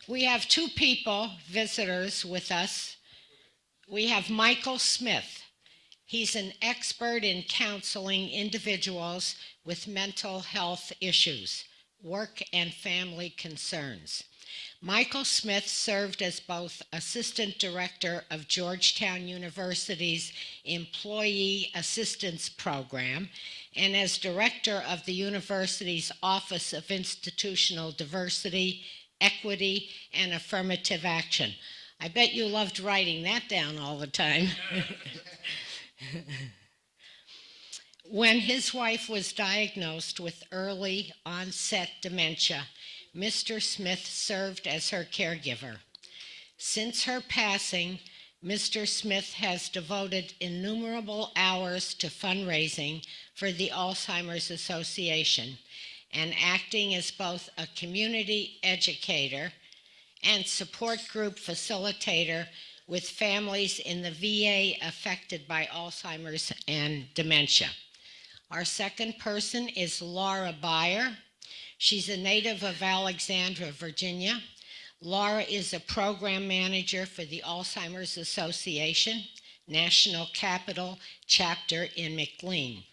We have two people, visitors with us. We have Michael Smith. He's an expert in counseling individuals with mental health issues, work and family concerns. Michael Smith served as both Assistant Director of Georgetown University's Employee Assistance Program and as Director of the university's Office of Institutional Diversity, Equity, and Affirmative Action. I bet you loved writing that down all the time. When his wife was diagnosed with early onset dementia, Mr. Smith served as her caregiver. Since her passing, Mr. Smith has devoted innumerable hours to fundraising for the Alzheimer's Association and acting as both a community educator and support group facilitator with families in the VA affected by Alzheimer's and dementia. Our second person is Laura Beyer. She's a native of Alexandria, Virginia. Laura is a program manager for the Alzheimer's Association, National Capital Chapter in McLean,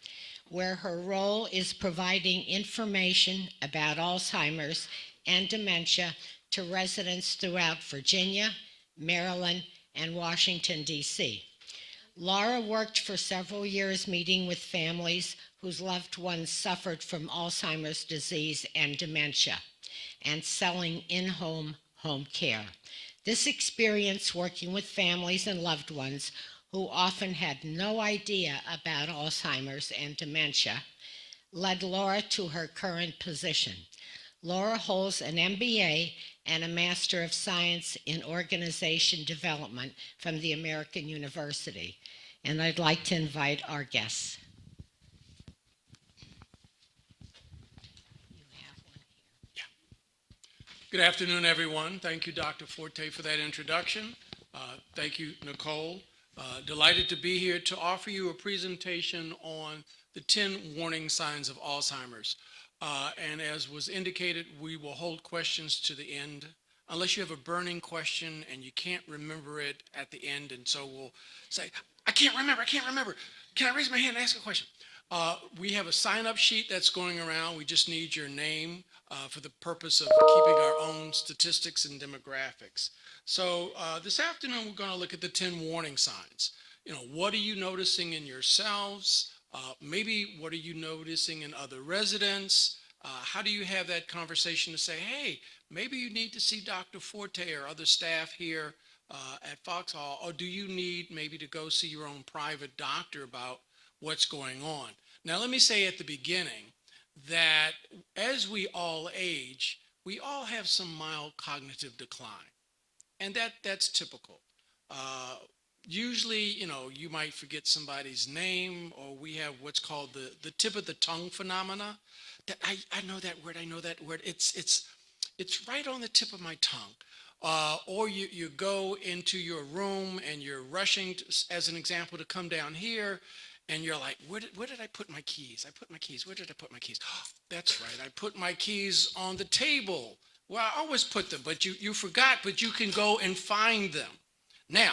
where her role is providing information about Alzheimer's and dementia to residents throughout Virginia, Maryland, and Washington, D.C. Laura worked for several years meeting with families whose loved ones suffered from Alzheimer's disease and dementia and selling in-home home care. This experience working with families and loved ones who often had no idea about Alzheimer's and dementia led Laura to her current position. Laura holds an MBA and a Master of Science in Organization Development from the American University. And I'd like to invite our guests. Good afternoon, everyone. Thank you, Dr. Forte, for that introduction. Thank you, Nicole. Delighted to be here to offer you a presentation on the 10 warning signs of Alzheimer's. And as was indicated, we will hold questions to the end, unless you have a burning question and you can't remember it at the end. And so we'll say, I can't remember. Can I raise my hand and ask a question? We have a sign-up sheet that's going around. We just need your name for the purpose of keeping our own statistics and demographics. So this afternoon, we're going to look at the 10 warning signs. What are you noticing in yourselves? Maybe what are you noticing in other residents? How do you have that conversation to say, hey, maybe you need to see Dr. Forte or other staff here at Foxhall, or do you need maybe to go see your own private doctor about what's going on? Now, let me say at the beginning that as we all age, we all have some mild cognitive decline, and that's typical. Usually, you might forget somebody's name, or we have what's called the tip of the tongue phenomena. That I know that word. It's right on the tip of my tongue. Or you go into your room and you're rushing, as an example, to come down here, and you're like, where did I put my keys? Where did I put my keys? Oh, that's right, I put my keys on the table. Well, I always put them, but you forgot, but you can go and find them. Now,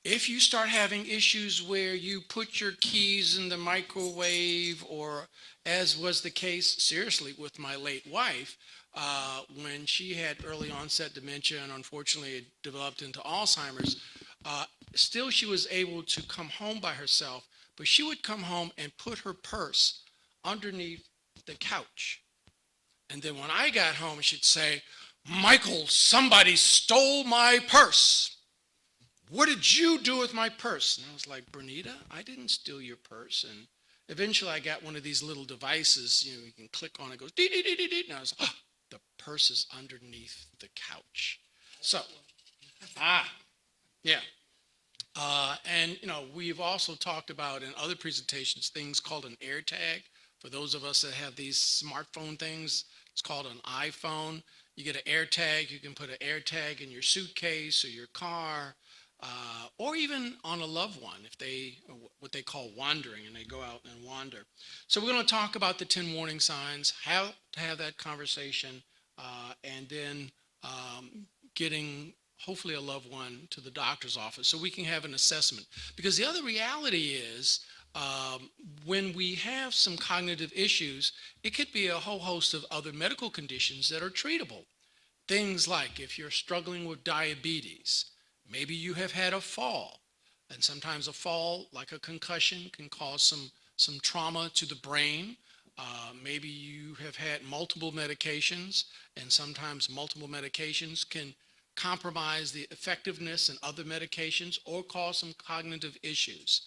if you start having issues where you put your keys in the microwave, or as was the case, seriously, with my late wife, when she had early onset dementia and unfortunately it developed into Alzheimer's, still she was able to come home by herself, but she would come home and put her purse underneath the couch. And then when I got home, she'd say, Michael, somebody stole my purse. What did you do with my purse? And I was like, Bernita, I didn't steal your purse. And eventually I got one of these little devices, you can click on it, goes dee dee dee dee dee. And I was like, oh, the purse is underneath the couch. So, yeah. And we've also talked about in other presentations things called an AirTag. For those of us that have these smartphone things, it's called an iPhone. You get an AirTag. You can put an AirTag in your suitcase or your car, or even on a loved one if they, what they call wandering, and they go out and wander. So we're going to talk about the 10 warning signs, how to have that conversation, and then getting hopefully a loved one to the doctor's office so we can have an assessment. Because the other reality is, um, when we have some cognitive issues, it could be a whole host of other medical conditions that are treatable. Things like if you're struggling with diabetes, maybe you have had a fall, and sometimes a fall, like a concussion, can cause some trauma to the brain. Maybe you have had multiple medications, and sometimes multiple medications can compromise the effectiveness in other medications or cause some cognitive issues.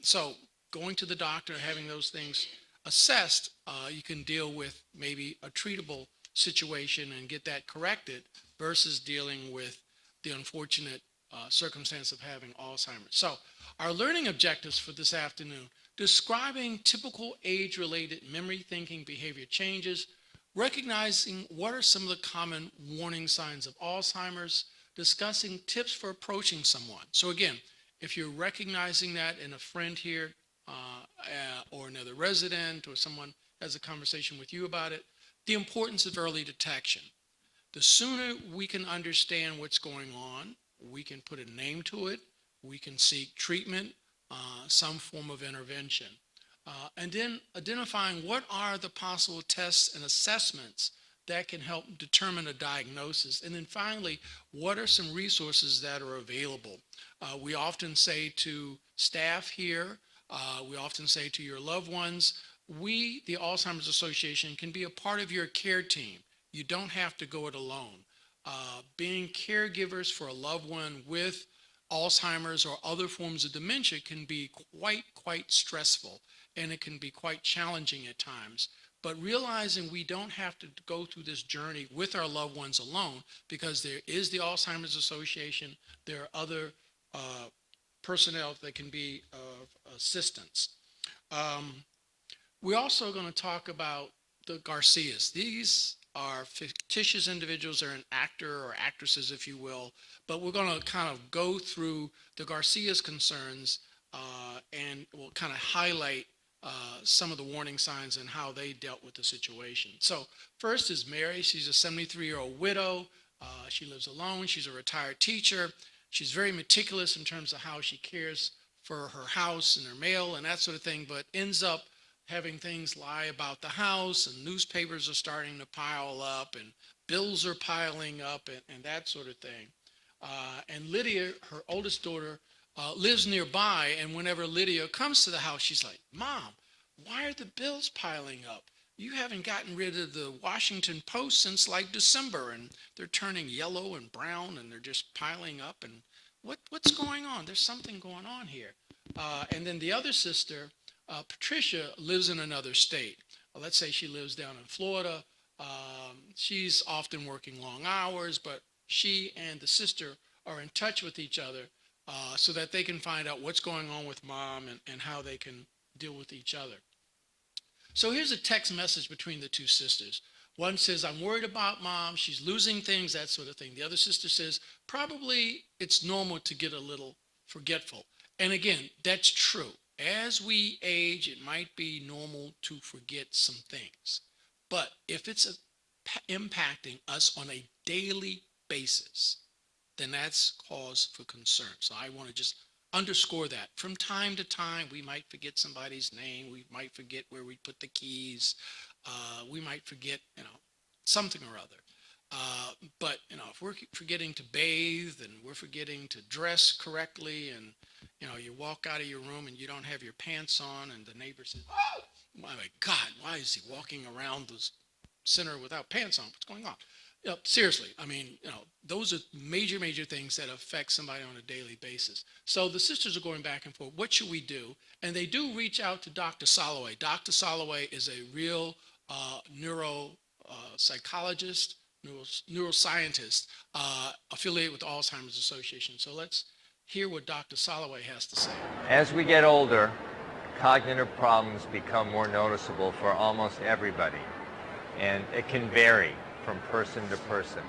So going to the doctor, having those things assessed, you can deal with maybe a treatable situation and get that corrected versus dealing with the unfortunate circumstance of having Alzheimer's. So our learning objectives for this afternoon: describing typical age-related memory, thinking, behavior changes, recognizing what are some of the common warning signs of Alzheimer's, discussing tips for approaching someone. So again, if you're recognizing that in a friend here, or another resident, or someone has a conversation with you about it, the importance of early detection. The sooner we can understand what's going on, we can put a name to it, we can seek treatment, some form of intervention. And then identifying what are the possible tests and assessments that can help determine a diagnosis. And then finally, what are some resources that are available? We often say to staff here, we often say to your loved ones, we, the Alzheimer's Association, can be a part of your care team. You don't have to go it alone. Being caregivers for a loved one with Alzheimer's or other forms of dementia can be quite stressful, and it can be quite challenging at times. But realizing we don't have to go through this journey with our loved ones alone, because there is the Alzheimer's Association, there are other personnel that can be of assistance. Um, we're also going to talk about the Garcias. These are fictitious individuals. They're an actor or actresses, if you will. But we're going to kind of go through the Garcias concerns, and we'll kind of highlight some of the warning signs and how they dealt with the situation. So first is Mary. She's a 73-year-old widow. She lives alone. She's a retired teacher. She's very meticulous in terms of how she cares for her house and her mail and that sort of thing, but ends up having things lie about the house, and newspapers are starting to pile up, and bills are piling up, and that sort of thing. And Lydia, her oldest daughter, lives nearby, and whenever Lydia comes to the house, she's like, "Mom, why are the bills piling up? You haven't gotten rid of the Washington Post since like December, and they're turning yellow and brown, and they're just piling up, and what's going on? There's something going on here." And then the other sister, Patricia, lives in another state. Let's say she lives down in Florida. She's often working long hours, but she and the sister are in touch with each other, so that they can find out what's going on with mom, and how they can deal with each other. So here's a text message between the two sisters. One says, "I'm worried about mom. She's losing things," that sort of thing. The other sister says, "Probably it's normal to get a little forgetful." And again, that's true. As we age, it might be normal to forget some things. But if it's impacting us on a daily basis, then that's cause for concern. So I want to just underscore that. From time to time, we might forget somebody's name. We might forget where we put the keys. We might forget, something or other. But if we're forgetting to bathe, and we're forgetting to dress correctly, and you walk out of your room and you don't have your pants on, and the neighbor says, "Oh my God, why is he walking around the center without pants on? What's going on?" Seriously, I mean, those are major things that affect somebody on a daily basis. So the sisters are going back and forth. What should we do? And they do reach out to Dr. Soloway. Dr. Soloway is a real neuro psychologist, neuroscientist, affiliated with the Alzheimer's Association. So let's hear what Dr. Soloway has to say. As we get older, cognitive problems become more noticeable for almost everybody, and it can vary from person to person.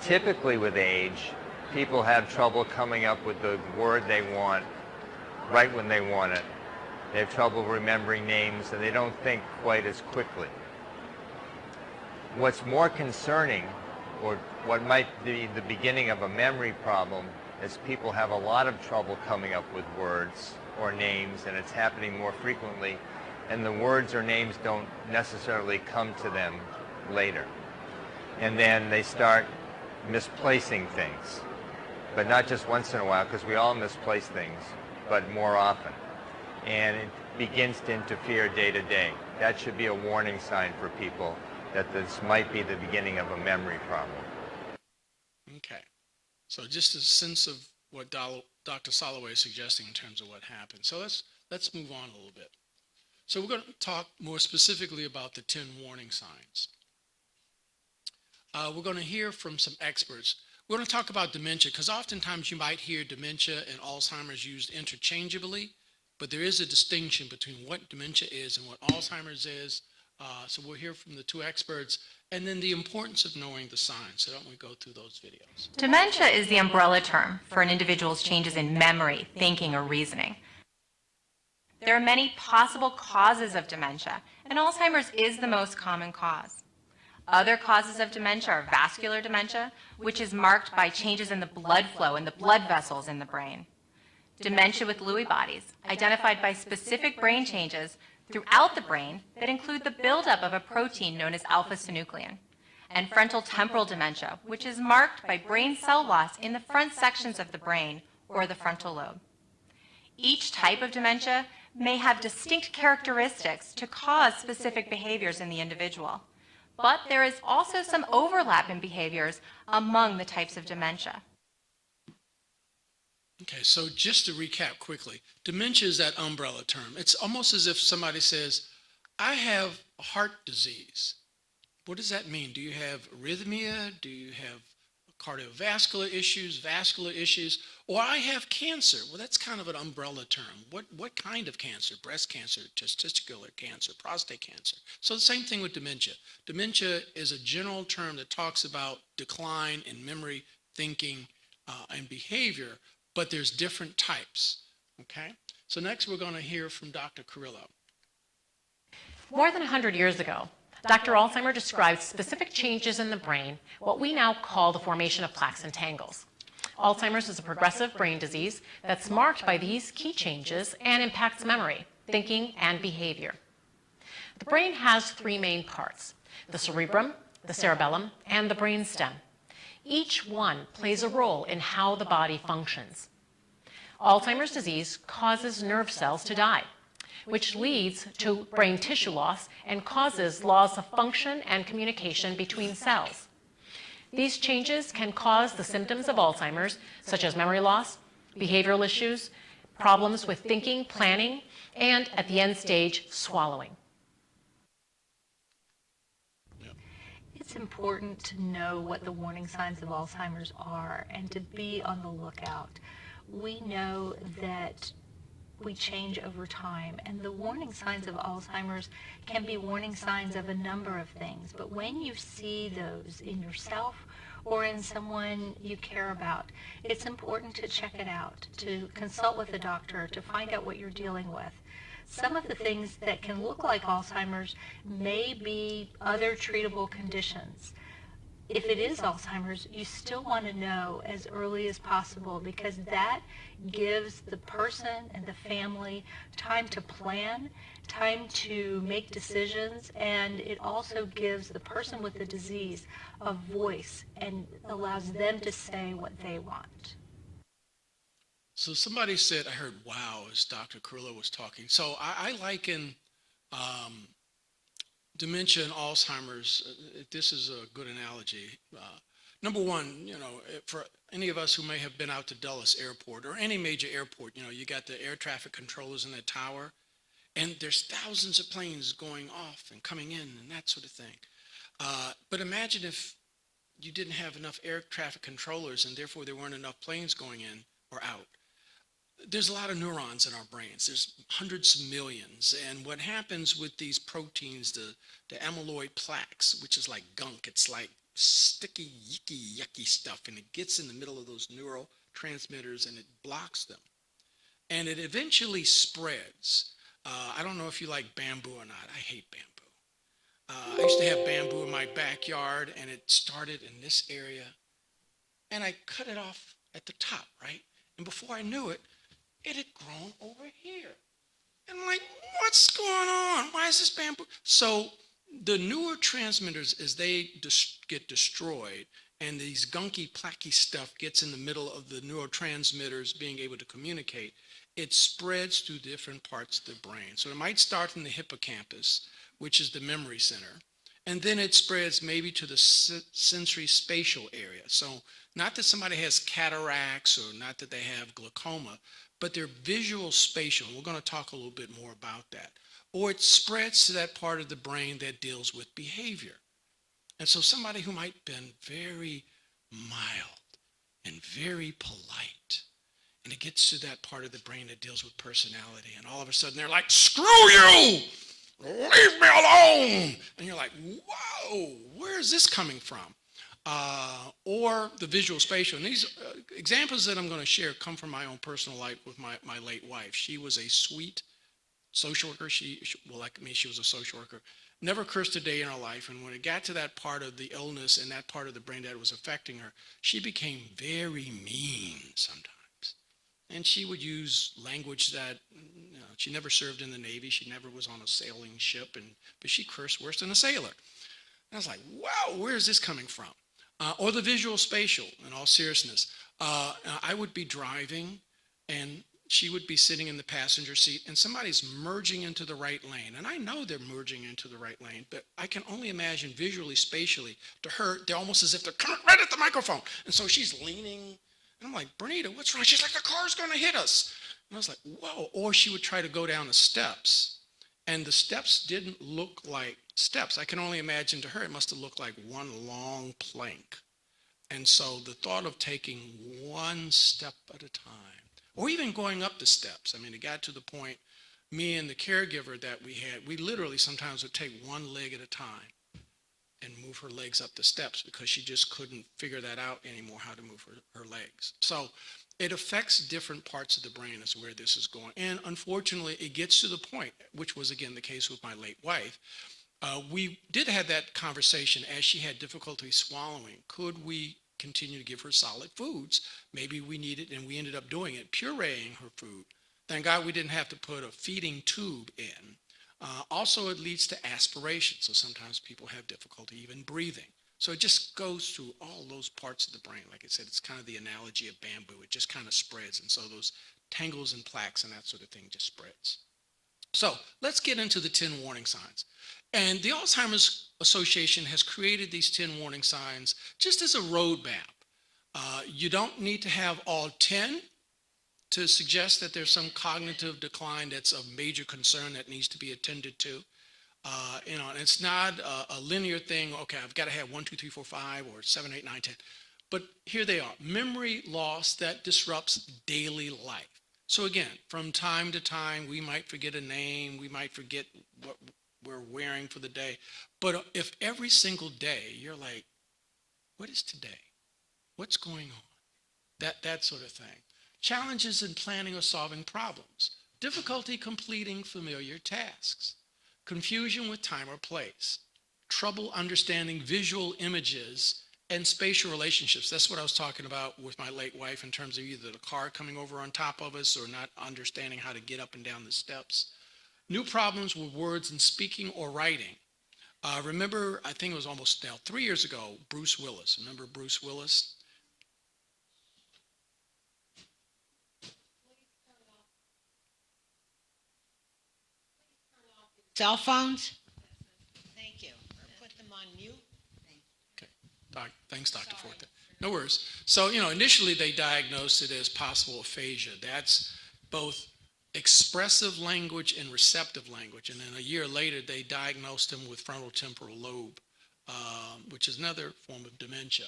Typically with age, people have trouble coming up with the word they want right when they want it. They have trouble remembering names, and they don't think quite as quickly. What's more concerning or what might be the beginning of a memory problem is people have a lot of trouble coming up with words or names, and it's happening more frequently, and the words or names don't necessarily come to them later. And then they start misplacing things, but not just once in a while, because we all misplace things, but more often. And it begins to interfere day to day. That should be a warning sign for people that this might be the beginning of a memory problem. Okay. So just a sense of what Dr. Soloway is suggesting in terms of what happened. So let's move on a little bit. So we're going to talk more specifically about the 10 warning signs. We're going to hear from some experts. We're going to talk about dementia because oftentimes you might hear dementia and Alzheimer's used interchangeably, but there is a distinction between what dementia is and what Alzheimer's is. So we'll hear from the two experts, and then the importance of knowing the signs. So don't we go through those videos? Dementia is the umbrella term for an individual's changes in memory, thinking, or reasoning. There are many possible causes of dementia, and Alzheimer's is the most common cause. Other causes of dementia are vascular dementia, which is marked by changes in the blood flow in the blood vessels in the brain. Dementia with Lewy bodies, identified by specific brain changes throughout the brain that include the buildup of a protein known as alpha-synuclein. And frontal temporal dementia, which is marked by brain cell loss in the front sections of the brain or the frontal lobe. Each type of dementia may have distinct characteristics to cause specific behaviors in the individual. But there is also some overlap in behaviors among the types of dementia. Okay, so just to recap quickly, dementia is that umbrella term. It's almost as if somebody says, I have heart disease. What does that mean? Do you have arrhythmia? Do you have cardiovascular issues, vascular issues? Or I have cancer. Well, that's kind of an umbrella term. What kind of cancer? Breast cancer, testicular cancer, prostate cancer. So the same thing with dementia. Dementia is a general term that talks about decline in memory, thinking, and behavior, but there's different types. Okay? So next we're going to hear from Dr. Carrillo. More than 100 years ago, Dr. Alzheimer described specific changes in the brain, what we now call the formation of plaques and tangles. Alzheimer's is a progressive brain disease that's marked by these key changes and impacts memory, thinking, and behavior. The brain has three main parts: the cerebrum, the cerebellum, and the brainstem. Each one plays a role in how the body functions. Alzheimer's disease causes nerve cells to die, which leads to brain tissue loss and causes loss of function and communication between cells. These changes can cause the symptoms of Alzheimer's, such as memory loss, behavioral issues, problems with thinking, planning, and at the end stage, swallowing. It's important to know what the warning signs of Alzheimer's are and to be on the lookout. We know that we change over time, and the warning signs of Alzheimer's can be warning signs of a number of things, but when you see those in yourself or in someone you care about, it's important to check it out, to consult with a doctor, to find out what you're dealing with. Some of the things that can look like Alzheimer's may be other treatable conditions. If it is Alzheimer's, you still want to know as early as possible, because that gives the person and the family time to plan, time to make decisions, and it also gives the person with the disease a voice and allows them to say what they want. So somebody said, I heard wow as Dr. Carrillo was talking. So I liken dementia and Alzheimer's. This is a good analogy. Number one, for any of us who may have been out to Dulles Airport or any major airport, you got the air traffic controllers in that tower, and there's thousands of planes going off and coming in and that sort of thing. But imagine if you didn't have enough air traffic controllers and therefore there weren't enough planes going in or out. There's a lot of neurons in our brains. There's hundreds of millions. And what happens with these proteins, the amyloid plaques, which is like gunk, it's like sticky, yucky stuff, and it gets in the middle of those neurotransmitters and it blocks them. And it eventually spreads. I don't know if you like bamboo or not. I hate bamboo. I used to have bamboo in my backyard, and it started in this area, and I cut it off at the top, right? And before I knew it, it had grown over here. And I'm like, what's going on? Why is this bamboo? So the neurotransmitters, as they get destroyed, and these gunky, placky stuff gets in the middle of the neurotransmitters being able to communicate, it spreads through different parts of the brain. So it might start in the hippocampus, which is the memory center, and then it spreads maybe to the sensory spatial area. So not that somebody has cataracts or not that they have glaucoma, but they're visual spatial. We're going to talk a little bit more about that. Or it spreads to that part of the brain that deals with behavior. And so somebody who might have been very mild and very polite, and it gets to that part of the brain that deals with personality, and all of a sudden they're like, screw you! Leave me alone! And you're like, whoa, where is this coming from? Or the visual spatial. And these examples that I'm going to share come from my own personal life with my late wife. She was a sweet social worker. Well, like me, she was a social worker. Never cursed a day in her life. And when it got to that part of the illness and that part of the brain that was affecting her, she became very mean sometimes. And she would use language that, she never served in the Navy. She never was on a sailing ship, but she cursed worse than a sailor. And I was like, wow, where is this coming from? Or the visual spatial, in all seriousness. I would be driving, and she would be sitting in the passenger seat, and somebody's merging into the right lane. And I know they're merging into the right lane, but I can only imagine visually, spatially, to her, they're almost as if they're coming right at the microphone. And so she's leaning, and I'm like, Bernita, what's wrong? She's like, the car's going to hit us. And I was like, whoa. Or she would try to go down the steps, and the steps didn't look like steps. I can only imagine to her it must have looked like one long plank. And so the thought of taking one step at a time, or even going up the steps, I mean, it got to the point, me and the caregiver that we had, we literally sometimes would take one leg at a time and move her legs up the steps because she just couldn't figure that out anymore, how to move her legs. So it affects different parts of the brain as where this is going. And unfortunately, it gets to the point, which was again the case with my late wife. We did have that conversation as she had difficulty swallowing. Could we continue to give her solid foods? Maybe we needed, and we ended up doing it, pureeing her food. Thank God we didn't have to put a feeding tube in. Also, it leads to aspiration. So sometimes people have difficulty even breathing. So it just goes through all those parts of the brain. Like I said, it's kind of the analogy of bamboo. It just kind of spreads. And so those tangles and plaques and that sort of thing just spreads. So let's get into the 10 warning signs. And the Alzheimer's Association has created these 10 warning signs just as a roadmap. You don't need to have all 10 to suggest that there's some cognitive decline that's of major concern that needs to be attended to. And it's not a linear thing. Okay, I've got to have 1, 2, 3, 4, 5, or 7, 8, 9, 10. But here they are. Memory loss that disrupts daily life. So again, from time to time, we might forget a name. We might forget what we're wearing for the day. But if every single day you're like, what is today? What's going on? That sort of thing. Challenges in planning or solving problems. Difficulty completing familiar tasks. Confusion with time or place. Trouble understanding visual images and spatial relationships. That's what I was talking about with my late wife in terms of either the car coming over on top of us or not understanding how to get up and down the steps. New problems with words and speaking or writing. Remember, I think it was almost now 3 years ago, Bruce Willis. Remember Bruce Willis? Cell phones? Thank you. Or put them on mute. Okay. Thanks, Dr. Forte. No worries. So, initially they diagnosed it as possible aphasia. That's both expressive language and receptive language. And then a year later, they diagnosed him with frontal temporal lobe, which is another form of dementia.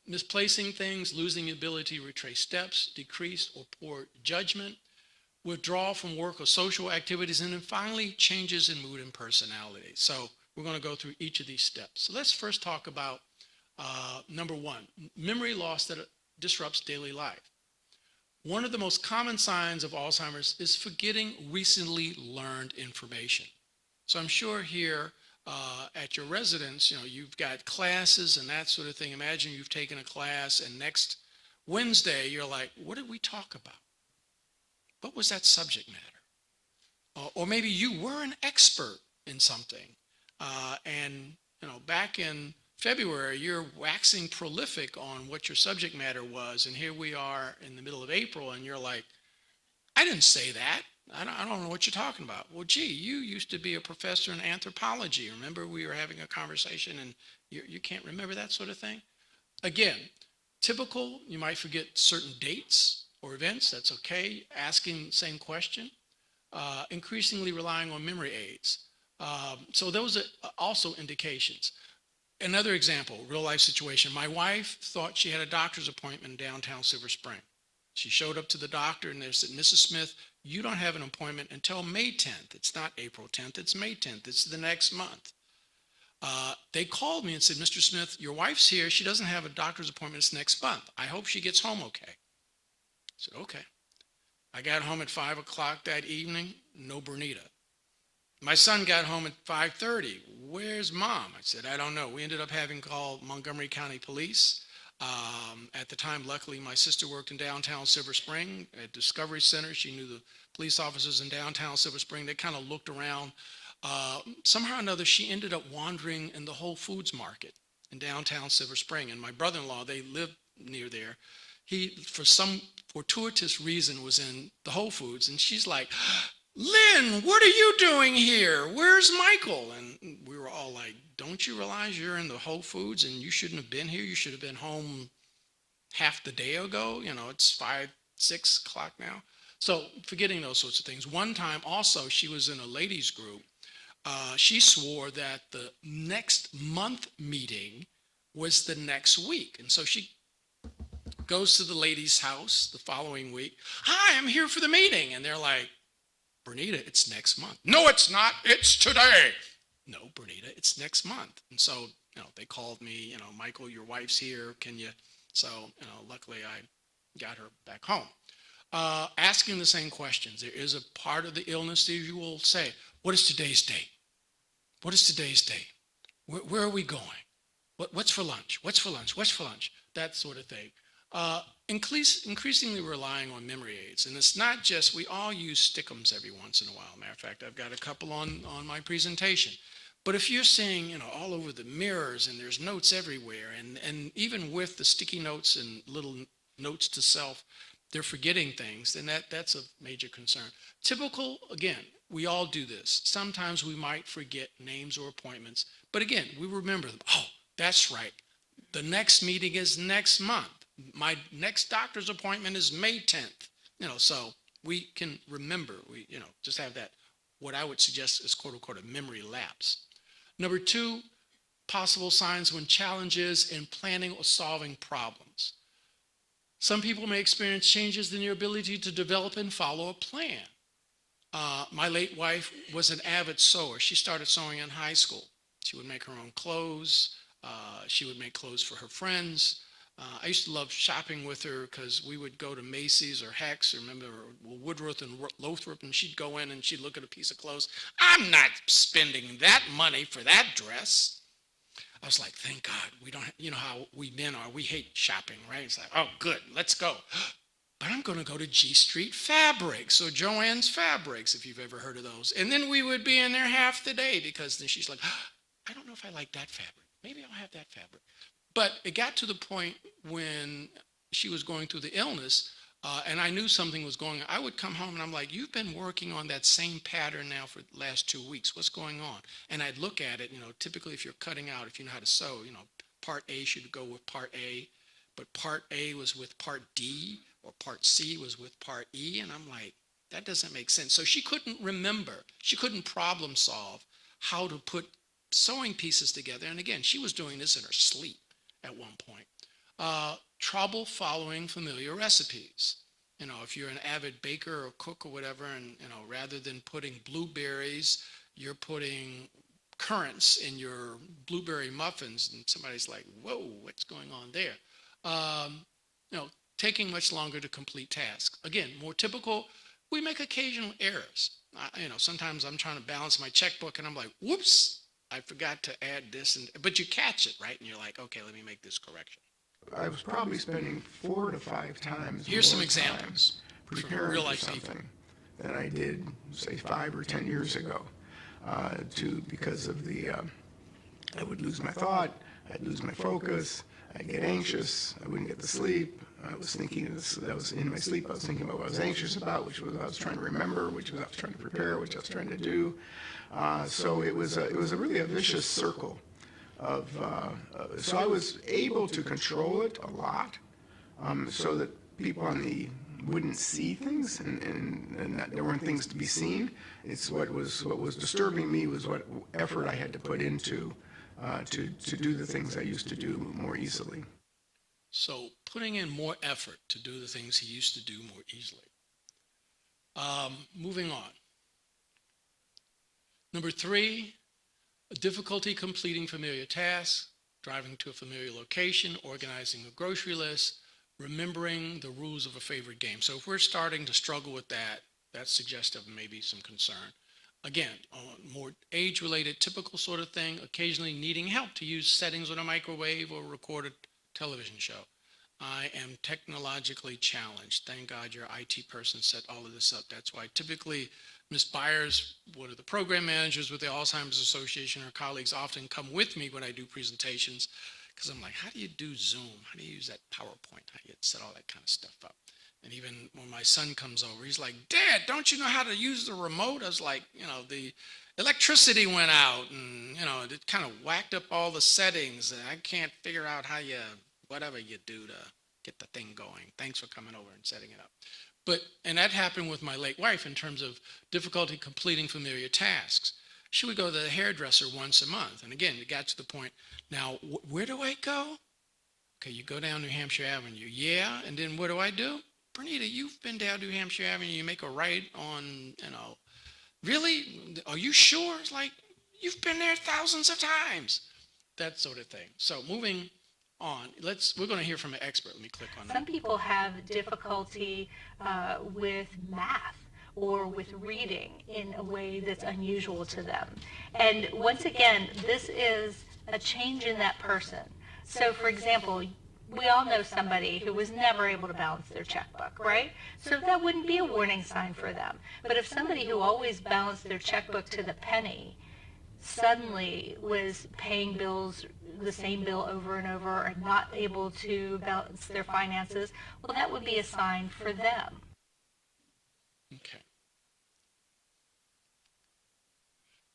Misplacing things, losing the ability to retrace steps, decreased or poor judgment, withdrawal from work or social activities, and then finally changes in mood and personality. So we're going to go through each of these steps. So let's first talk about number 1, memory loss that disrupts daily life. One of the most common signs of Alzheimer's is forgetting recently learned information. So I'm sure here at your residence, you've got classes and that sort of thing. Imagine you've taken a class and next Wednesday, you're like, what did we talk about? What was that subject matter? Or maybe you were an expert in something. And, back in February, you're waxing prolific on what your subject matter was. And here we are in the middle of April, and you're like, I didn't say that. I don't know what you're talking about. Well, gee, you used to be a professor in anthropology. Remember, we were having a conversation and you can't remember that sort of thing? Again, typical, you might forget certain dates or events. That's okay. Asking the same question. Increasingly relying on memory aids. So those are also indications. Another example, real life situation. My wife thought she had a doctor's appointment in downtown Silver Spring. She showed up to the doctor and they said, Mrs. Smith, you don't have an appointment until May 10th. It's not April 10th, it's May 10th. It's the next month. They called me and said, Mr. Smith, your wife's here. She doesn't have a doctor's appointment. It's next month. I hope she gets home okay. I said, okay. I got home at 5 o'clock that evening, no Bernita. My son got home at 5:30. Where's mom? I said, I don't know. We ended up having called Montgomery County Police. At the time, luckily, my sister worked in downtown Silver Spring at Discovery Center. She knew the police officers in downtown Silver Spring. They kind of looked around. Somehow or another, she ended up wandering in the Whole Foods market in downtown Silver Spring. And my brother-in-law, they lived near there. He, for some fortuitous reason, was in the Whole Foods. And she's like, Lynn, what are you doing here? Where's Michael? And we were all like, don't you realize you're in the Whole Foods and you shouldn't have been here? You should have been home half the day ago. It's 5, 6 o'clock now. So forgetting those sorts of things. One time also, she was in a ladies group. She swore that the next month meeting was the next week. And so she goes to the ladies' house the following week. Hi, I'm here for the meeting. And they're like, Bernita, it's next month. No, it's not. It's today. No, Bernita, it's next month. And so, they called me, Michael, your wife's here. Can you? So, luckily I got her back home. Asking the same questions. There is a part of the illness that you will say, what is today's date? What is today's date? Where are we going? What's for lunch? What's for lunch? What's for lunch? That sort of thing. Increasingly relying on memory aids. And it's not just, we all use stickums every once in a while. Matter of fact, I've got a couple on my presentation. But if you're seeing, all over the mirrors and there's notes everywhere, and even with the sticky notes and little notes to self, they're forgetting things, then that's a major concern. Typical, again, we all do this. Sometimes we might forget names or appointments, but again, we remember them. Oh, that's right. The next meeting is next month. My next doctor's appointment is May 10th. So we can remember, we just have that, what I would suggest is quote unquote a memory lapse. Number 2, possible signs when challenges in planning or solving problems. Some people may experience changes in your ability to develop and follow a plan. My late wife was an avid sewer. She started sewing in high school. She would make her own clothes. She would make clothes for her friends. I used to love shopping with her because we would go to Macy's or Hecht's, or remember Woodruff and Lothrop, and she'd go in and she'd look at a piece of clothes. I'm not spending that money for that dress. I was like, thank God, we don't, how we men are, we hate shopping, right? It's like, oh, good, let's go. But I'm going to go to G Street Fabrics or Joann's Fabrics, if you've ever heard of those. And then we would be in there half the day because then she's like, I don't know if I like that fabric. Maybe I'll have that fabric. But it got to the point when she was going through the illness, and I knew something was going on. I would come home and I'm like, you've been working on that same pattern now for the last 2 weeks. What's going on? And I'd look at it, typically if you're cutting out, if you know how to sew, part A should go with part A, but part A was with part D, or part C was with part E. And I'm like, that doesn't make sense. So she couldn't remember. She couldn't problem solve how to put sewing pieces together. And again, she was doing this in her sleep at one point. Trouble following familiar recipes. If you're an avid baker or cook or whatever, and rather than putting blueberries, you're putting currants in your blueberry muffins, and somebody's like, whoa, what's going on there? Taking much longer to complete tasks. Again, more typical, we make occasional errors. sometimes I'm trying to balance my checkbook and I'm like, whoops, I forgot to add this. But you catch it, right? And you're like, okay, let me make this correction. I was probably spending 4 to 5 times Here's some more time examples from preparing real for life people. something than I did, say, 5 or 10 years ago. Because of I would lose my thought, I'd lose my focus, I'd get anxious, I wouldn't get to sleep. I was thinking, I was in my sleep, I was thinking about what I was anxious about, which was what I was trying to remember, which was what I was trying to prepare, which I was trying to do. So it was a really a vicious circle so I was able to control it a lot, so that people wouldn't see things, and that there weren't things to be seen. It's what was disturbing me was what effort I had to put into to do the things I used to do more easily. So putting in more effort to do the things he used to do more easily. Moving on. Number 3, difficulty completing familiar tasks, driving to a familiar location, organizing a grocery list, remembering the rules of a favorite game. So if we're starting to struggle with that, that's suggestive of maybe some concern. Again, more age-related, typical sort of thing, occasionally needing help to use settings on a microwave or record a television show. I am technologically challenged. Thank God your IT person set all of this up. That's why typically Ms. Byers, one of the program managers with the Alzheimer's Association, her colleagues often come with me when I do presentations because I'm like, how do you do Zoom? How do you use that PowerPoint? How do you set all that kind of stuff up? And even when my son comes over, he's like, Dad, don't you know how to use the remote? I was like, the electricity went out and, it kind of whacked up all the settings. And I can't figure out whatever you do to get the thing going. Thanks for coming over and setting it up. And that happened with my late wife in terms of difficulty completing familiar tasks. She would go to the hairdresser once a month. And again, it got to the point, now, where do I go? Okay, you go down New Hampshire Avenue. Yeah, and then what do I do? Bernita, you've been down New Hampshire Avenue. You make a right on, really? Are you sure? It's like, you've been there thousands of times. That sort of thing. So moving on, we're going to hear from an expert. Let me click on that. Some people have difficulty with math or with reading in a way that's unusual to them. And once again, this is a change in that person. So for example, we all know somebody who was never able to balance their checkbook, right? So that wouldn't be a warning sign for them. But if somebody who always balanced their checkbook to the penny suddenly was paying bills, the same bill over and over, and not able to balance their finances, well, that would be a sign for them. Okay.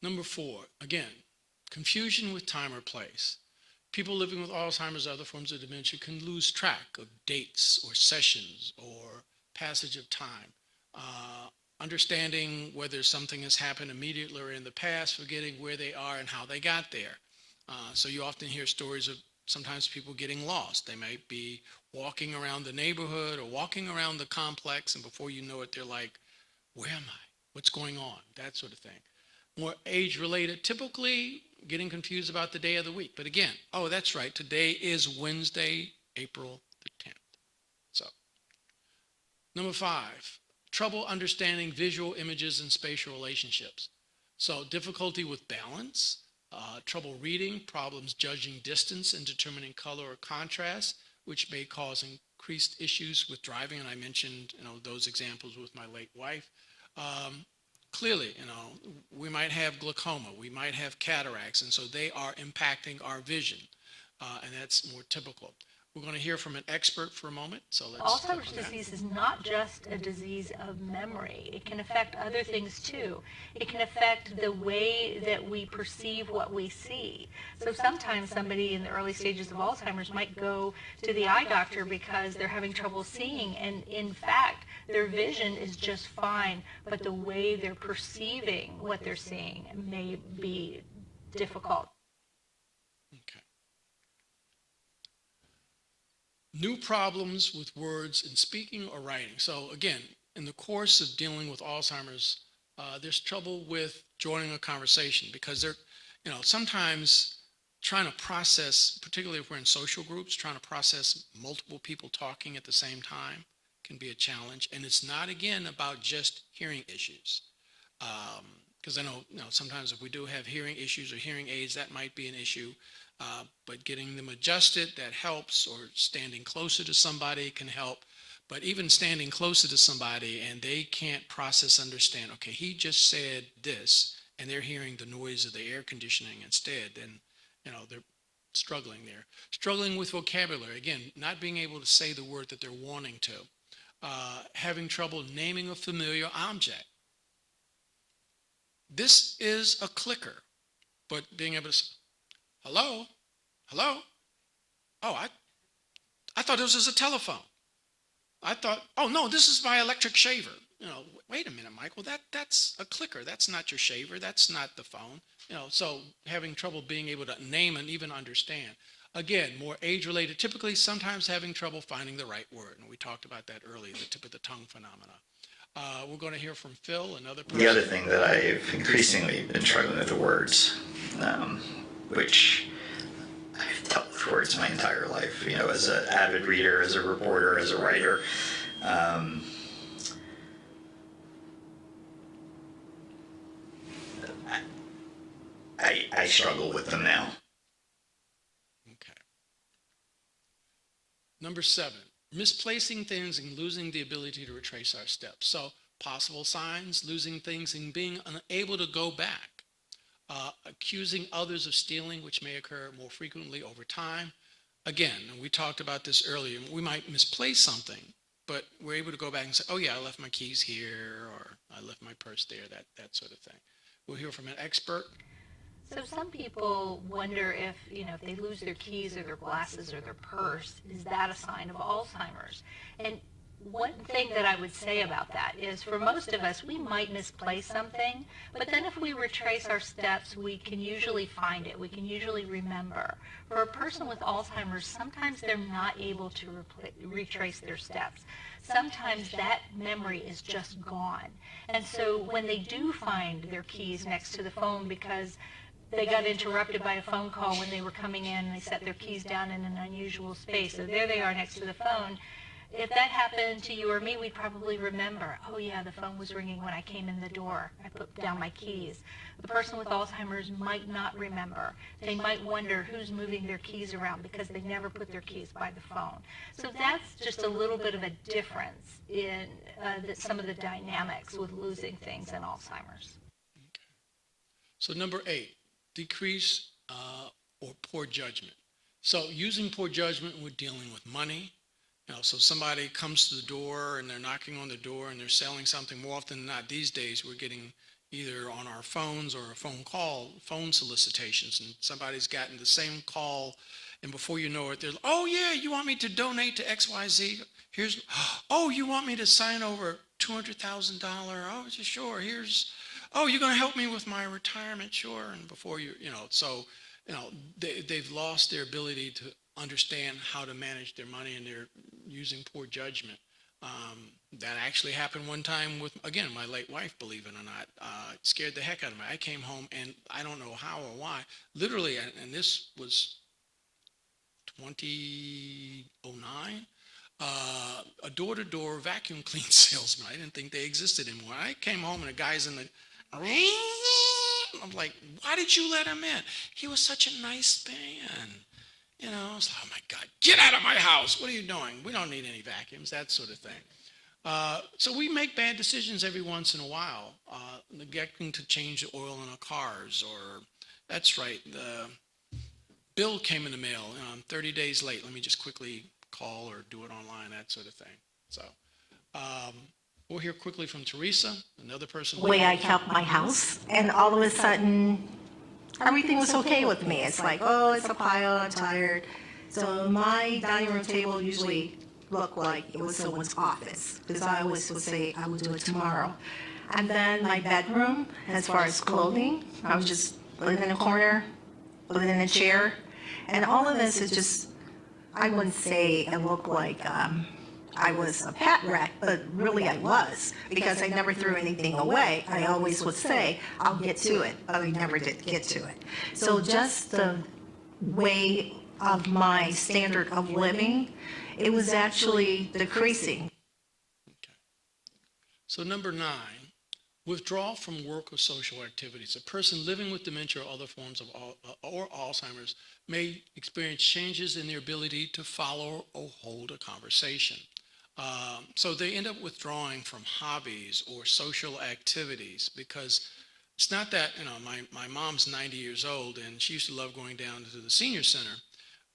Number 4, again, confusion with time or place. People living with Alzheimer's or other forms of dementia can lose track of dates or sessions or passage of time. Understanding whether something has happened immediately or in the past, forgetting where they are and how they got there. So you often hear stories of sometimes people getting lost. They might be walking around the neighborhood or walking around the complex, and before you know it, they're like, where am I? What's going on? That sort of thing. More age-related, typically getting confused about the day of the week. But again, oh, that's right, today is Wednesday, April the 10th. So, number 5, trouble understanding visual images and spatial relationships. So difficulty with balance, trouble reading, problems judging distance and determining color or contrast, which may cause increased issues with driving. And I mentioned, those examples with my late wife. Clearly, we might have glaucoma, we might have cataracts, and so they are impacting our vision, and that's more typical. We're going to hear from an expert for a moment, so let's Alzheimer's disease is not just a disease of memory. It can affect other things too. It can affect the way that we perceive what we see. So sometimes somebody in the early stages of Alzheimer's might go to the eye doctor because they're having trouble seeing, and in fact, their vision is just fine, but the way they're perceiving what they're seeing may be difficult. Okay. New problems with words in speaking or writing. So again, in the course of dealing with Alzheimer's, there's trouble with joining a conversation because they're, sometimes trying to process, particularly if we're in social groups, trying to process multiple people talking at the same time can be a challenge. And it's not, again, about just hearing issues. Because I know, sometimes if we do have hearing issues or hearing aids, that might be an issue. But getting them adjusted, that helps, or standing closer to somebody can help. But even standing closer to somebody and they can't process, understand, okay, he just said this, and they're hearing the noise of the air conditioning instead, then, they're struggling there. Struggling with vocabulary, again, not being able to say the word that they're wanting to. Having trouble naming a familiar object. This is a clicker, but being able to say, hello, hello. Oh, I thought this was a telephone. I thought, oh no, this is my electric shaver. Wait a minute, Michael, that's a clicker. That's not your shaver. That's not the phone. So having trouble being able to name and even understand. Again, more age-related, typically sometimes having trouble finding the right word. And we talked about that earlier, the tip of the tongue phenomena. We're going to hear from Phil, another person. The other thing that I've increasingly been struggling with are words, which I've dealt with words my entire life, as an avid reader, as a reporter, as a writer. I struggle with them now. Okay. Number 7, misplacing things and losing the ability to retrace our steps. So possible signs, losing things and being unable to go back. Accusing others of stealing, which may occur more frequently over time. Again, we talked about this earlier, we might misplace something, but we're able to go back and say, oh yeah, I left my keys here, or I left my purse there, that sort of thing. We'll hear from an expert. So some people wonder if they lose their keys or their glasses or their purse, is that a sign of Alzheimer's? And one thing that I would say about that is for most of us, we might misplace something, but then if we retrace our steps, we can usually find it. We can usually remember. For a person with Alzheimer's, sometimes they're not able to retrace their steps. Sometimes that memory is just gone. And so when they do find their keys next to the phone because they got interrupted by a phone call when they were coming in and they set their keys down in an unusual space, so there they are next to the phone. If that happened to you or me, we'd probably remember, oh yeah, the phone was ringing when I came in the door. I put down my keys. The person with Alzheimer's might not remember. They might wonder who's moving their keys around because they never put their keys by the phone. So that's just a little bit of a difference in some of the dynamics with losing things in Alzheimer's. So number 8, decrease or poor judgment. So using poor judgment, we're dealing with money. So somebody comes to the door and they're knocking on the door and they're selling something. More often than not these days, we're getting either on our phones or a phone solicitations, and somebody's gotten the same call, and before you know it, they're, oh yeah, you want me to donate to XYZ? Oh, you want me to sign over $200,000? Oh, sure, oh, you're going to help me with my retirement? Sure. And before they've lost their ability to understand how to manage their money, and they're using poor judgment. That actually happened one time with, again, my late wife, believe it or not. It scared the heck out of me. I came home, and I don't know how or why, literally, and this was 2009, a door-to-door vacuum clean salesman. I didn't think they existed anymore. I came home, and a guy's in the, I'm like, why did you let him in? He was such a nice man. I was like, oh my God, get out of my house. What are you doing? We don't need any vacuums, that sort of thing. So we make bad decisions every once in a while, neglecting to change the oil in our cars, or that's right, the bill came in the mail, 30 days late. Let me just quickly call or do it online, that sort of thing. So we'll hear quickly from Teresa, another person. The way I kept my house, and all of a sudden, everything was okay with me. It's like, oh, it's a pile, I'm tired. So my dining room table usually looked like it was someone's office, because I always would say I would do it tomorrow. And then my bedroom, as far as clothing, I would just put it in a corner, put it in a chair. And all of this is just, I wouldn't say it looked like I was a pet wreck, but really I was, because I never threw anything away. I always would say, I'll get to it, but I never did get to it. So just the way of my standard of living, it was actually decreasing. Okay. So number 9, Withdrawal from work or social activities. A person living with dementia or other forms of or Alzheimer's may experience changes in their ability to follow or hold a conversation. So they end up withdrawing from hobbies or social activities because it's not that, my mom's 90 years old and she used to love going down to the senior center,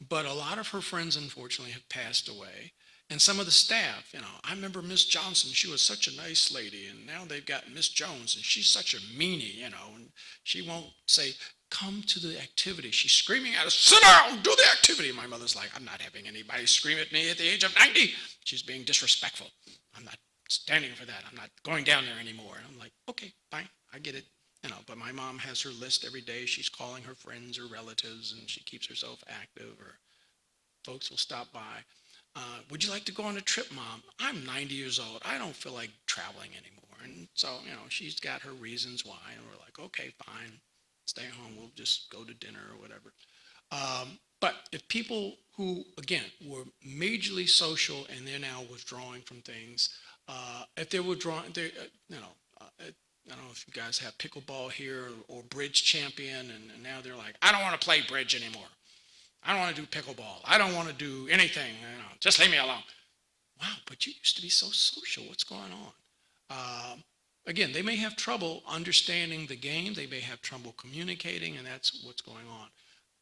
but a lot of her friends, unfortunately, have passed away. And some of the staff, I remember Miss Johnson, she was such a nice lady, and now they've got Miss Jones, and she's such a meanie, and she won't say, come to the activity. She's screaming at us, sit down, do the activity. My mother's like, I'm not having anybody scream at me at the age of 90. She's being disrespectful. I'm not standing for that. I'm not going down there anymore. And I'm like, okay, fine, I get it. But my mom has her list every day. She's calling her friends or relatives, and she keeps herself active, or folks will stop by. Would you like to go on a trip, Mom? I'm 90 years old. I don't feel like traveling anymore. And so, she's got her reasons why. And we're like, okay, fine. Stay home. We'll just go to dinner or whatever. But if people who, again, were majorly social and they're now withdrawing from things, if they're withdrawing, I don't know if you guys have pickleball here or bridge champion, and now they're like, I don't want to play bridge anymore. I don't want to do pickleball. I don't want to do anything. Just leave me alone. Wow, but you used to be so social. What's going on? Again, they may have trouble understanding the game. They may have trouble communicating, and that's what's going on.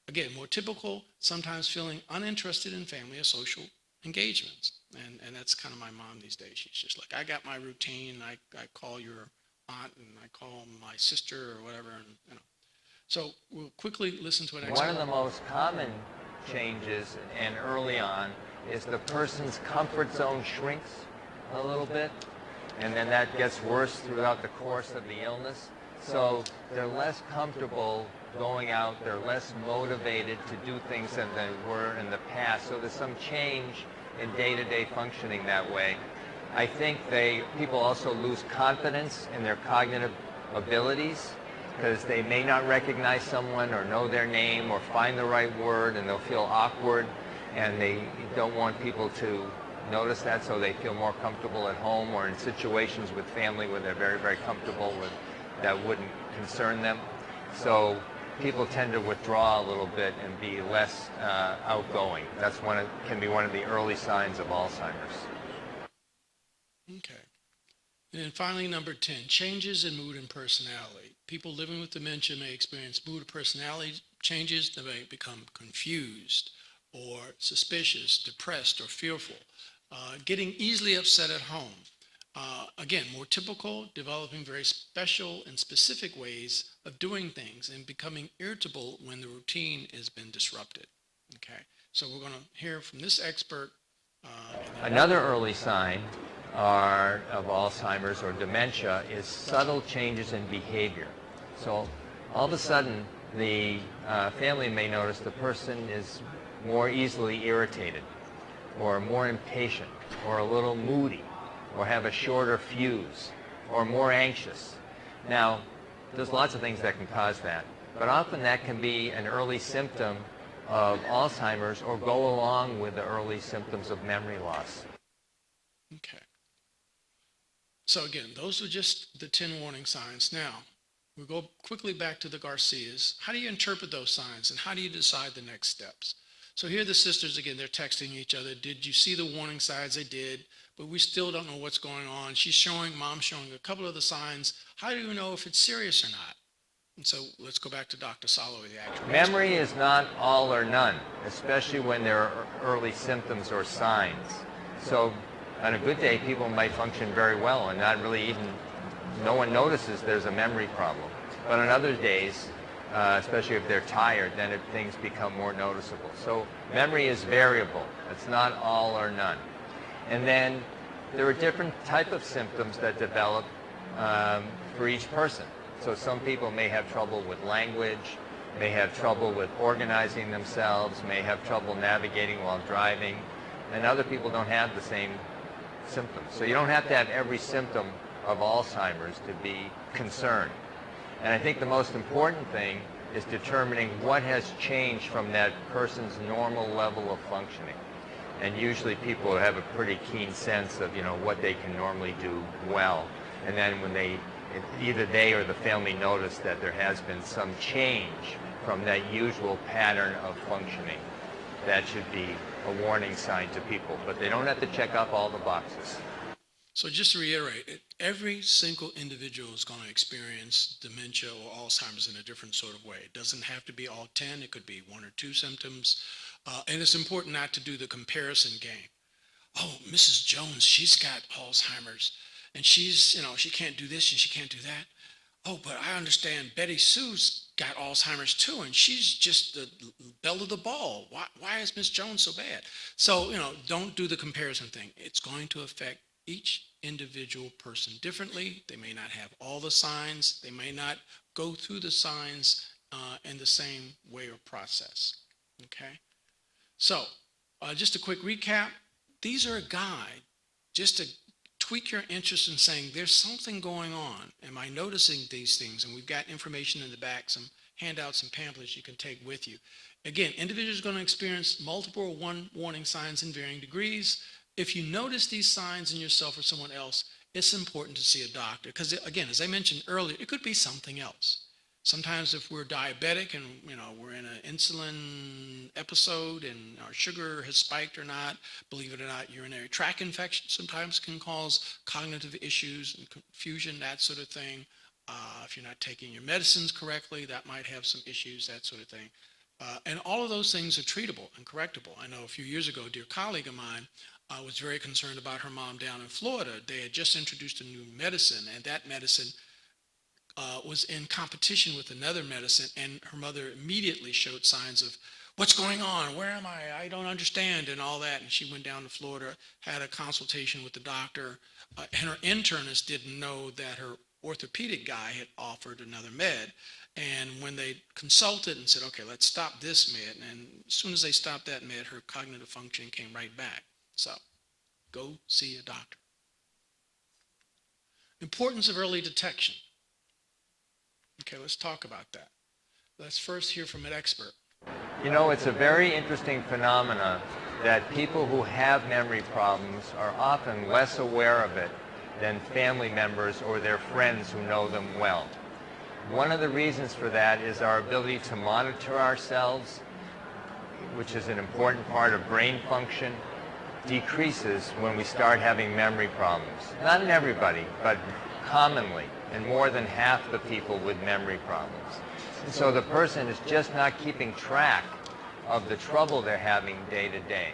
Again, more typical, sometimes feeling uninterested in family or social engagements. And that's kind of my mom these days. She's just like, I got my routine. I call your aunt and I call my sister or whatever. And, So we'll quickly listen to an excerpt. One of the most common changes, and early on, is the person's comfort zone shrinks a little bit, and then that gets worse throughout the course of the illness. So they're less comfortable going out, they're less motivated to do things than they were in the past. So there's some change in day-to-day functioning that way. I think people also lose confidence in their cognitive abilities, because they may not recognize someone or know their name or find the right word, and they'll feel awkward, and they don't want people to notice that, so they feel more comfortable at home or in situations with family where they're very, very comfortable with that wouldn't concern them. So people tend to withdraw a little bit and be less outgoing. That's can be one of the early signs of Alzheimer's. Okay. And then finally, number 10, changes in mood and personality. People living with dementia may experience mood or personality changes. They may become confused or suspicious, depressed, or fearful, getting easily upset at home. Again, more typical, developing very special and specific ways of doing things and becoming irritable when the routine has been disrupted. Okay, so we're going to hear from this expert. Another early sign of Alzheimer's or dementia is subtle changes in behavior. So all of a sudden, the family may notice the person is more easily irritated, or more impatient, or a little moody, or have a shorter fuse, or more anxious. Now, there's lots of things that can cause that, but often that can be an early symptom of Alzheimer's or go along with the early symptoms of memory loss. Okay. So again, those are just the 10 warning signs. Now, we'll go quickly back to the Garcias. How do you interpret those signs, and how do you decide the next steps? So here the sisters, again, they're texting each other. Did you see the warning signs? They did, but we still don't know what's going on. Mom's showing a couple of the signs. How do you know if it's serious or not? And so let's go back to Dr. Salo, the actual Memory is not all or none, especially when there are early symptoms or signs. So on a good day, people might function very well and not really no one notices there's a memory problem. But on other days, especially if they're tired, then things become more noticeable. So memory is variable. It's not all or none. And then there are different type of symptoms that develop for each person. So some people may have trouble with language, may have trouble with organizing themselves, may have trouble navigating while driving, and other people don't have the same symptoms. So you don't have to have every symptom of Alzheimer's to be concerned. And I think the most important thing is determining what has changed from that person's normal level of functioning. And usually people have a pretty keen sense of, what they can normally do well. And then when they either they or the family notice that there has been some change from that usual pattern of functioning. That should be a warning sign to people, but they don't have to check off all the boxes. So just to reiterate, every single individual is going to experience dementia or Alzheimer's in a different sort of way. It doesn't have to be all 10. It could be 1 or 2 symptoms. And it's important not to do the comparison game. Oh, Mrs. Jones, she's got Alzheimer's, and she's, she can't do this and she can't do that. Oh, but I understand Betty Sue's got Alzheimer's too, and she's just the belle of the ball. Why is Miss Jones so bad? So, don't do the comparison thing. It's going to affect each individual person differently. They may not have all the signs. They may not go through the signs in the same way or process. Okay? So, just a quick recap. These are a guide just to tweak your interest in saying there's something going on. Am I noticing these things? And we've got information in the back, some handouts and pamphlets you can take with you. Again, individuals are going to experience multiple or one warning signs in varying degrees. If you notice these signs in yourself or someone else, it's important to see a doctor because, again, as I mentioned earlier, it could be something else. Sometimes if we're diabetic and we're in an insulin episode and our sugar has spiked or not, believe it or not, urinary tract infection sometimes can cause cognitive issues and confusion, that sort of thing. If you're not taking your medicines correctly, that might have some issues, that sort of thing. And all of those things are treatable and correctable. I know a few years ago, a dear colleague of mine was very concerned about her mom down in Florida. They had just introduced a new medicine, and that medicine was in competition with another medicine, and her mother immediately showed signs of, what's going on? Where am I? I don't understand, and all that. And she went down to Florida, had a consultation with the doctor, and her internist didn't know that her orthopedic guy had offered another med. And when they consulted and said, okay, let's stop this med, and as soon as they stopped that med, her cognitive function came right back. So go see a doctor. Importance of early detection. Okay, let's talk about that. Let's first hear from an expert. It's a very interesting phenomena that people who have memory problems are often less aware of it than family members or their friends who know them well. One of the reasons for that is our ability to monitor ourselves, which is an important part of brain function, decreases when we start having memory problems. Not in everybody, but commonly, and more than half the people with memory problems. And so the person is just not keeping track of the trouble they're having day to day.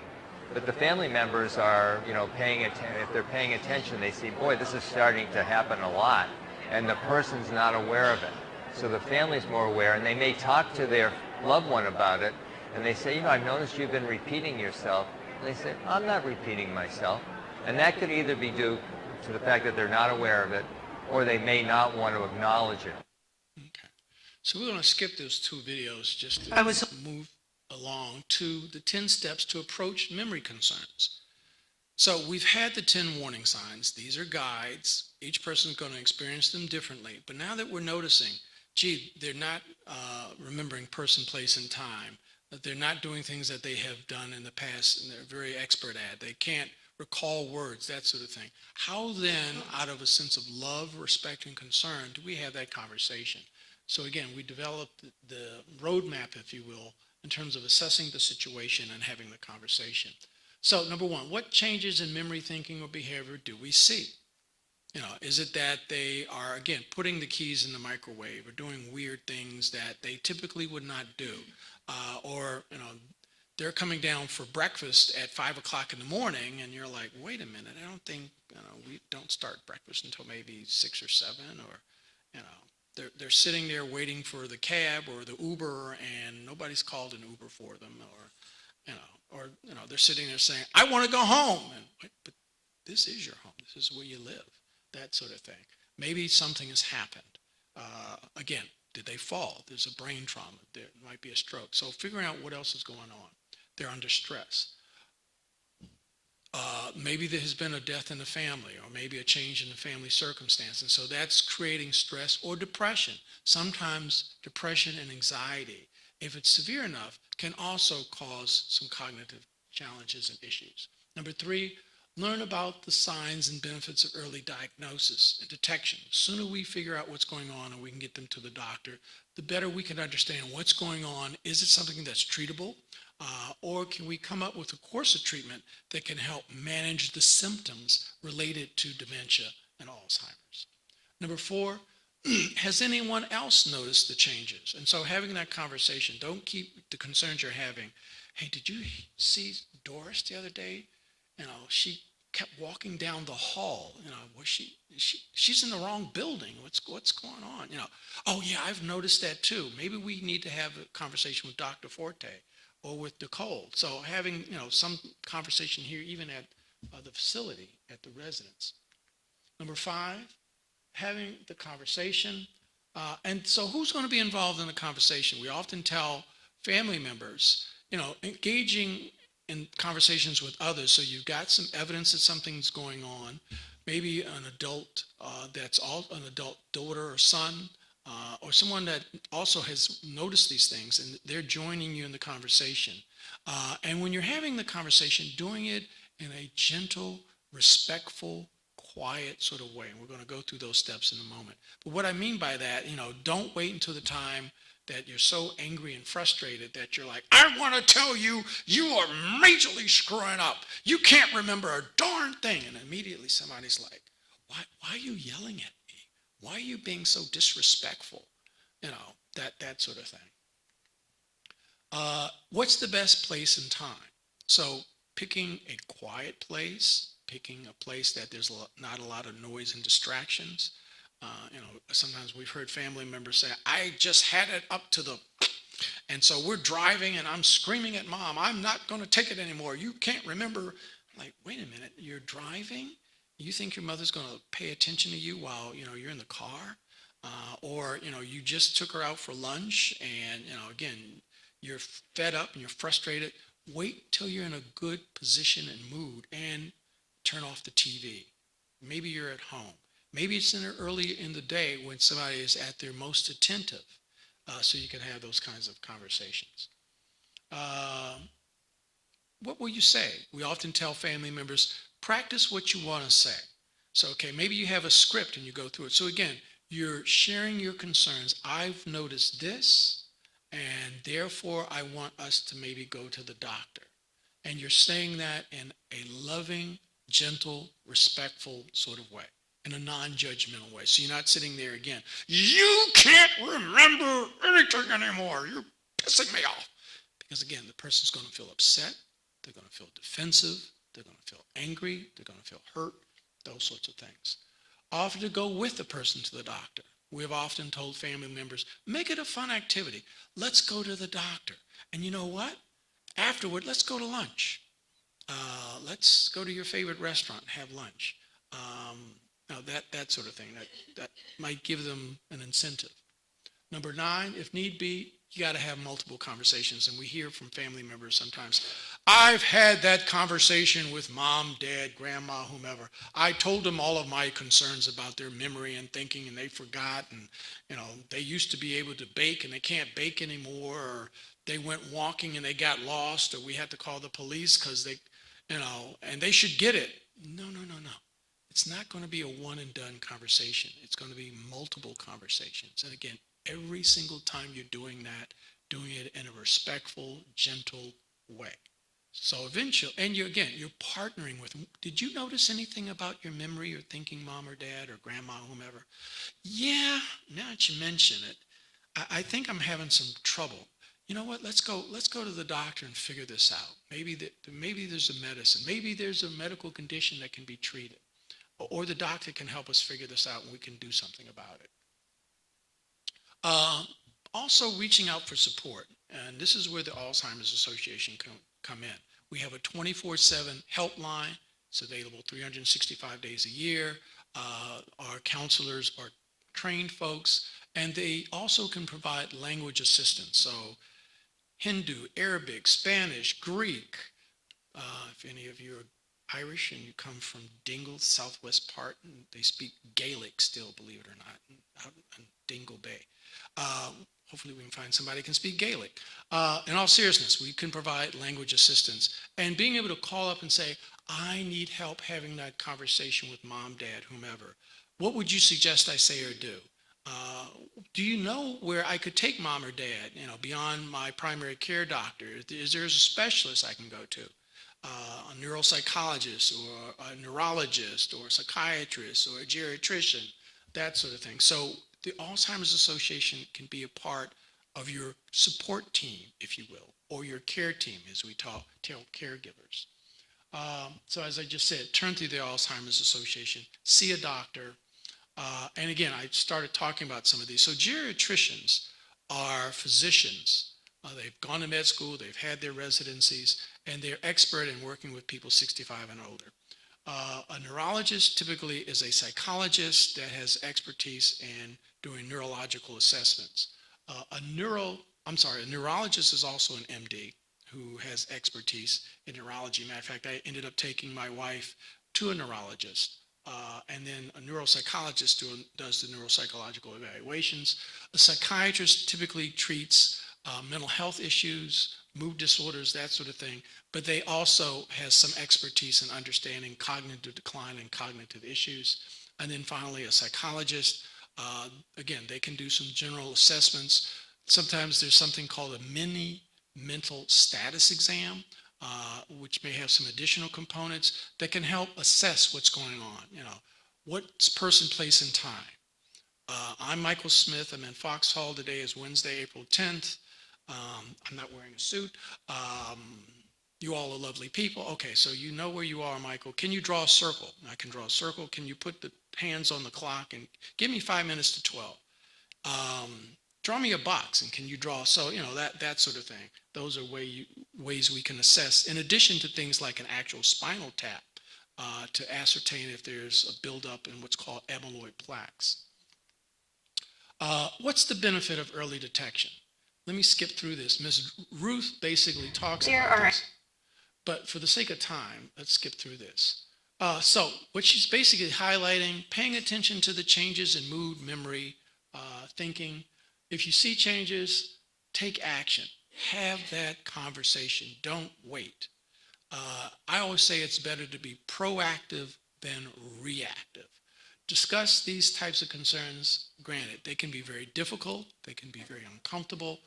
But the family members are, paying attention. If they're paying attention, they see, boy, this is starting to happen a lot, and the person's not aware of it. So the family's more aware, and they may talk to their loved one about it, and they say, I've noticed you've been repeating yourself. And they say, I'm not repeating myself. And that could either be due to the fact that they're not aware of it, or they may not want to acknowledge it. Okay. So we're going to skip those 2 videos just to move along to the 10 steps to approach memory concerns. So we've had the 10 warning signs. These are guides. Each person's going to experience them differently. But now that we're noticing, they're not remembering person, place, and time, that they're not doing things that they have done in the past and they're very expert at. They can't recall words, that sort of thing. How then, out of a sense of love, respect, and concern, do we have that conversation? So again, we developed the roadmap, if you will, in terms of assessing the situation and having the conversation. So number 1, what changes in memory, thinking, or behavior do we see? Is it that they are, again, putting the keys in the microwave or doing weird things that they typically would not do? Or they're coming down for breakfast at 5 o'clock in the morning, and you're like, wait a minute, I don't think, we don't start breakfast until maybe 6 or 7, or, they're sitting there waiting for the cab or the Uber, and nobody's called an Uber for them, or they're sitting there saying, I want to go home, and wait, but this is your home, this is where you live, that sort of thing. Maybe something has happened. Again, did they fall? There's a brain trauma. There might be a stroke. So figuring out what else is going on. They're under stress. Maybe there has been a death in the family, or maybe a change in the family circumstance. And so that's creating stress or depression. Sometimes depression and anxiety, if it's severe enough, can also cause some cognitive challenges and issues. Number 3, Learn about the signs and benefits of early diagnosis and detection. The sooner we figure out what's going on and we can get them to the doctor, the better we can understand what's going on. Is it something that's treatable? Or can we come up with a course of treatment that can help manage the symptoms related to dementia and Alzheimer's? Number four, has anyone else noticed the changes? And so having that conversation, don't keep the concerns you're having. Hey, did you see Doris the other day? She kept walking down the hall. Was she's in the wrong building. What's going on? Oh yeah, I've noticed that too. Maybe we need to have a conversation with Dr. Forte or with Nicole. So having some conversation here, even at the facility, at the residence. Number five, having the conversation. And so who's going to be involved in the conversation? We often tell family members, engaging in conversations with others. So you've got some evidence that something's going on. Maybe an adult an adult daughter or son, or someone that also has noticed these things, and they're joining you in the conversation. And when you're having the conversation, doing it in a gentle, respectful, quiet sort of way. And we're going to go through those steps in a moment. But what I mean by that, don't wait until the time that you're so angry and frustrated that you're like, I want to tell you, you are majorly screwing up. You can't remember a darn thing. And immediately somebody's like, why are you yelling at me? Why are you being so disrespectful? That sort of thing. What's the best place and time? So picking a quiet place, picking a place that there's not a lot of noise and distractions. Sometimes we've heard family members say, I just had it up to the, and so we're driving and I'm screaming at mom, I'm not going to take it anymore. You can't remember. Like, wait a minute, you're driving? You think your mother's going to pay attention to you while, you're in the car? Or you just took her out for lunch and, again, you're fed up and you're frustrated. Wait till you're in a good position and mood and turn off the TV. Maybe you're at home. Maybe it's early in the day when somebody is at their most attentive, so you can have those kinds of conversations. What will you say? We often tell family members, practice what you want to say. So, okay, maybe you have a script and you go through it. So again, you're sharing your concerns. I've noticed this, and therefore I want us to maybe go to the doctor. And you're saying that in a loving, gentle, respectful sort of way, in a non-judgmental way. So you're not sitting there again, you can't remember anything anymore. You're pissing me off. Because again, the person's going to feel upset. They're going to feel defensive. They're going to feel angry. They're going to feel hurt. Those sorts of things. Offer to go with the person to the doctor. We have often told family members, make it a fun activity. Let's go to the doctor. And you know what? Afterward, let's go to lunch. Let's go to your favorite restaurant and have lunch. That sort of thing. That might give them an incentive. Number 9, if need be, you got to have multiple conversations. And we hear from family members sometimes, I've had that conversation with mom, dad, grandma, whomever. I told them all of my concerns about their memory and thinking, and they forgot. And, they used to be able to bake and they can't bake anymore. Or they went walking and they got lost, or we had to call the police because they, and they should get it. No. It's not going to be a one and done conversation. It's going to be multiple conversations. And again, every single time you're doing that, doing it in a respectful, gentle way. So eventually, and you're partnering with them. Did you notice anything about your memory or thinking, mom or dad or grandma, whomever? Yeah, now that you mention it, I think I'm having some trouble. You know what? Let's go to the doctor and figure this out. Maybe there's a medicine. Maybe there's a medical condition that can be treated. Or the doctor can help us figure this out and we can do something about it. Also reaching out for support. And this is where the Alzheimer's Association come in. We have a 24/7 helpline. It's available 365 days a year. Our counselors are trained folks, and they also can provide language assistance. So Hindu, Arabic, Spanish, Greek. If any of you are Irish and you come from Dingle, southwest part, and they speak Gaelic still, believe it or not, out in Dingle Bay. Hopefully we can find somebody who can speak Gaelic. In all seriousness, we can provide language assistance. And being able to call up and say, I need help having that conversation with mom, dad, whomever. What would you suggest I say or do? Do you know where I could take mom or dad, beyond my primary care doctor? Is there a specialist I can go to? A neuropsychologist or a neurologist or a psychiatrist or a geriatrician, that sort of thing. So the Alzheimer's Association can be a part of your support team, if you will, or your care team, as we tell caregivers. So as I just said, turn to the Alzheimer's Association, see a doctor. And again, I started talking about some of these. So geriatricians are physicians. They've gone to med school, they've had their residencies, and they're expert in working with people 65 and older. A neurologist typically is a psychologist that has expertise in doing neurological assessments. A neurologist is also an MD who has expertise in neurology. Matter of fact, I ended up taking my wife to a neurologist. And then a neuropsychologist does the neuropsychological evaluations. A psychiatrist typically treats mental health issues, mood disorders, that sort of thing, but they also has some expertise in understanding cognitive decline and cognitive issues. And then finally, a psychologist, again, they can do some general assessments. Sometimes there's something called a mini mental status exam, which may have some additional components that can help assess what's going on. What's person, place, and time. I'm Michael Smith. I'm in Foxhall. Today is Wednesday, April 10th. I'm not wearing a suit. You all are lovely people. Okay, so you know where you are, Michael. Can you draw a circle? I can draw a circle. Can you put the hands on the clock and give me 5 minutes to 12? Draw me a box and can you draw? So, that sort of thing. Those are ways we can assess, in addition to things like an actual spinal tap, to ascertain if there's a buildup in what's called amyloid plaques. What's the benefit of early detection? Let me skip through this. Ms. Ruth basically talks about this, but for the sake of time, let's skip through this. So what she's basically highlighting, paying attention to the changes in mood, memory, thinking. If you see changes, take action. Have that conversation. Don't wait. I always say it's better to be proactive than reactive. Discuss these types of concerns. Granted, they can be very difficult. They can be very uncomfortable.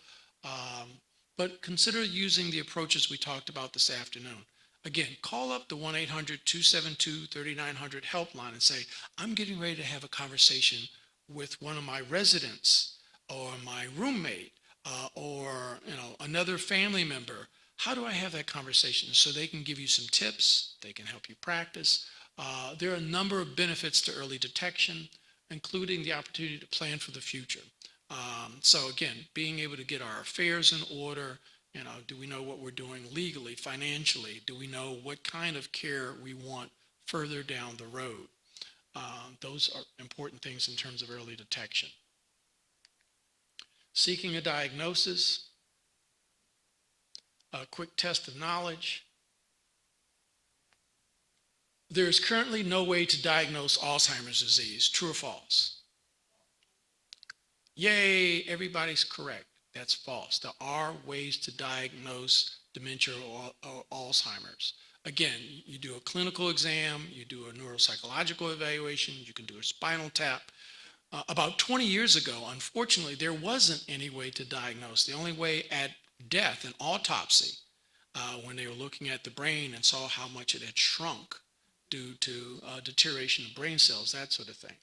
But consider using the approaches we talked about this afternoon. Again, call up the 1-800-272-3900 helpline and say, I'm getting ready to have a conversation with one of my residents or my roommate or another family member. How do I have that conversation? So they can give you some tips. They can help you practice. There are a number of benefits to early detection, including the opportunity to plan for the future. So again, being able to get our affairs in order, do we know what we're doing legally, financially? Do we know what kind of care we want further down the road? Those are important things in terms of early detection. Seeking a diagnosis, a quick test of knowledge. There is currently no way to diagnose Alzheimer's disease. True or false? Yay, everybody's correct. That's false. There are ways to diagnose dementia or Alzheimer's. Again, you do a clinical exam, you do a neuropsychological evaluation, you can do a spinal tap. About 20 years ago, unfortunately, there wasn't any way to diagnose. The only way at death, an autopsy, when they were looking at the brain and saw how much it had shrunk due to deterioration of brain cells, that sort of thing.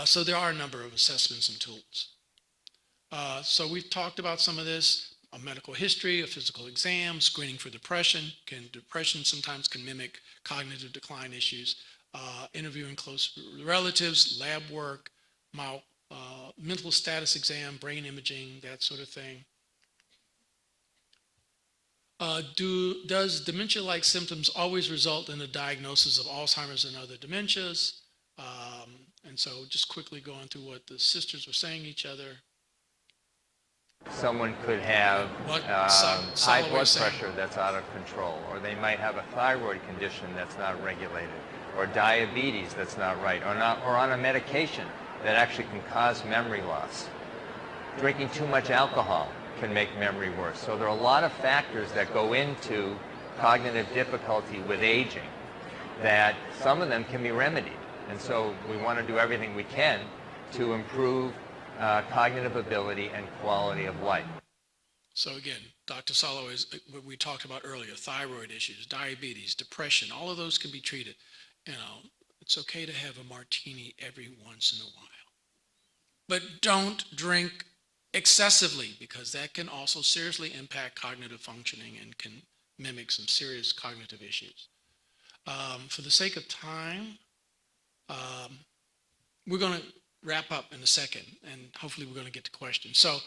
So there are a number of assessments and tools. So we've talked about some of this, a medical history, a physical exam, screening for depression. Depression sometimes can mimic cognitive decline issues. Interviewing close relatives, lab work, mental status exam, brain imaging, that sort of thing. Does dementia-like symptoms always result in a diagnosis of Alzheimer's and other dementias? And so just quickly going through what the sisters were saying each other. Someone could have What high Salo blood was saying. pressure that's out of control, or they might have a thyroid condition that's not regulated, or diabetes that's not right, or on a medication that actually can cause memory loss. Drinking too much alcohol can make memory worse. So there are a lot of factors that go into cognitive difficulty with aging that some of them can be remedied. And so we want to do everything we can to improve cognitive ability and quality of life. So again, Dr. Salo is what we talked about earlier, thyroid issues, diabetes, depression, all of those can be treated. You know, it's okay to have a martini every once in a while. But don't drink excessively, because that can also seriously impact cognitive functioning and can mimic some serious cognitive issues. For the sake of time, we're going to wrap up in a second, and hopefully we're going to get to questions. So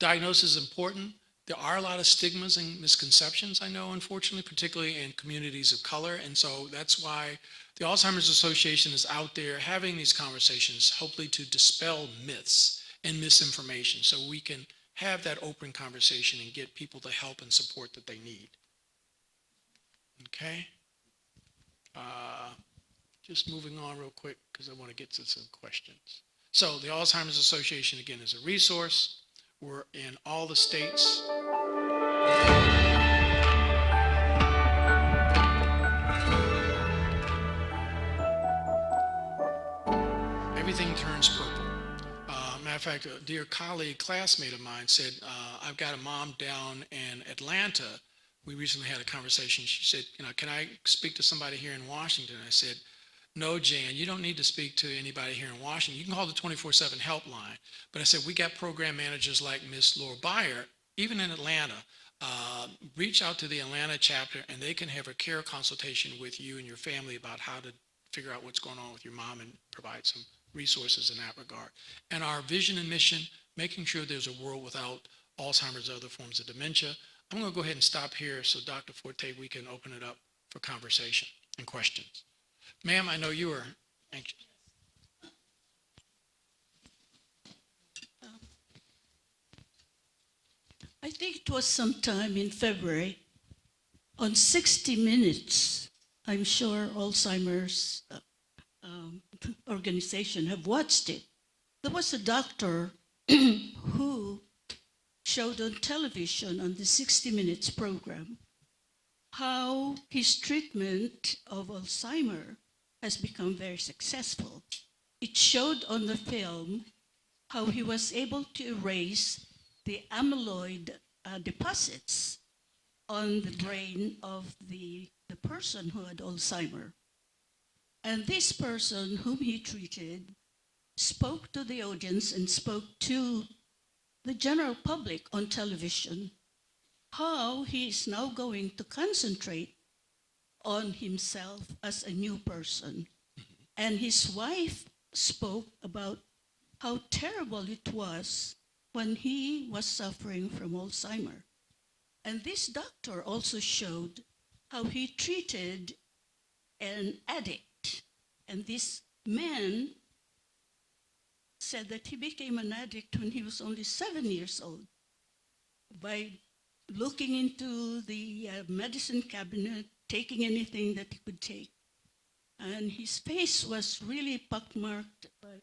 diagnosis is important. There are a lot of stigmas and misconceptions, I know, unfortunately, particularly in communities of color. And so that's why the Alzheimer's Association is out there having these conversations, hopefully to dispel myths and misinformation so we can have that open conversation and get people the help and support that they need. Okay? Just moving on real quick because I want to get to some questions. So the Alzheimer's Association, again, is a resource. We're in all the states. Everything turns purple. Matter of fact, a dear colleague, classmate of mine said, I've got a mom down in Atlanta. We recently had a conversation. She said, can I speak to somebody here in Washington? I said, no, Jan, you don't need to speak to anybody here in Washington. You can call the 24/7 helpline. But I said, we got program managers like Miss Laura Beyer, even in Atlanta. Reach out to the Atlanta chapter, and they can have a care consultation with you and your family about how to figure out what's going on with your mom and provide some resources in that regard. And our vision and mission, making sure there's a world without Alzheimer's or other forms of dementia. I'm going to go ahead and stop here so Dr. Forte, we can open it up for conversation and questions. Ma'am, I know you are anxious. I think it was sometime in February on 60 Minutes. I'm sure Alzheimer's organization have watched it. There was a doctor who showed on television on the 60 Minutes program how his treatment of Alzheimer has become very successful. It showed on the film how he was able to erase the amyloid deposits on the brain of the person who had Alzheimer. And this person whom he treated spoke to the audience and spoke to the general public on television how he is now going to concentrate on himself as a new person. And his wife spoke about how terrible it was when he was suffering from Alzheimer. And this doctor also showed how he treated an addict. And this man said that he became an addict when he was only 7 years old by looking into the medicine cabinet, taking anything that he could take. And his face was really pockmarked by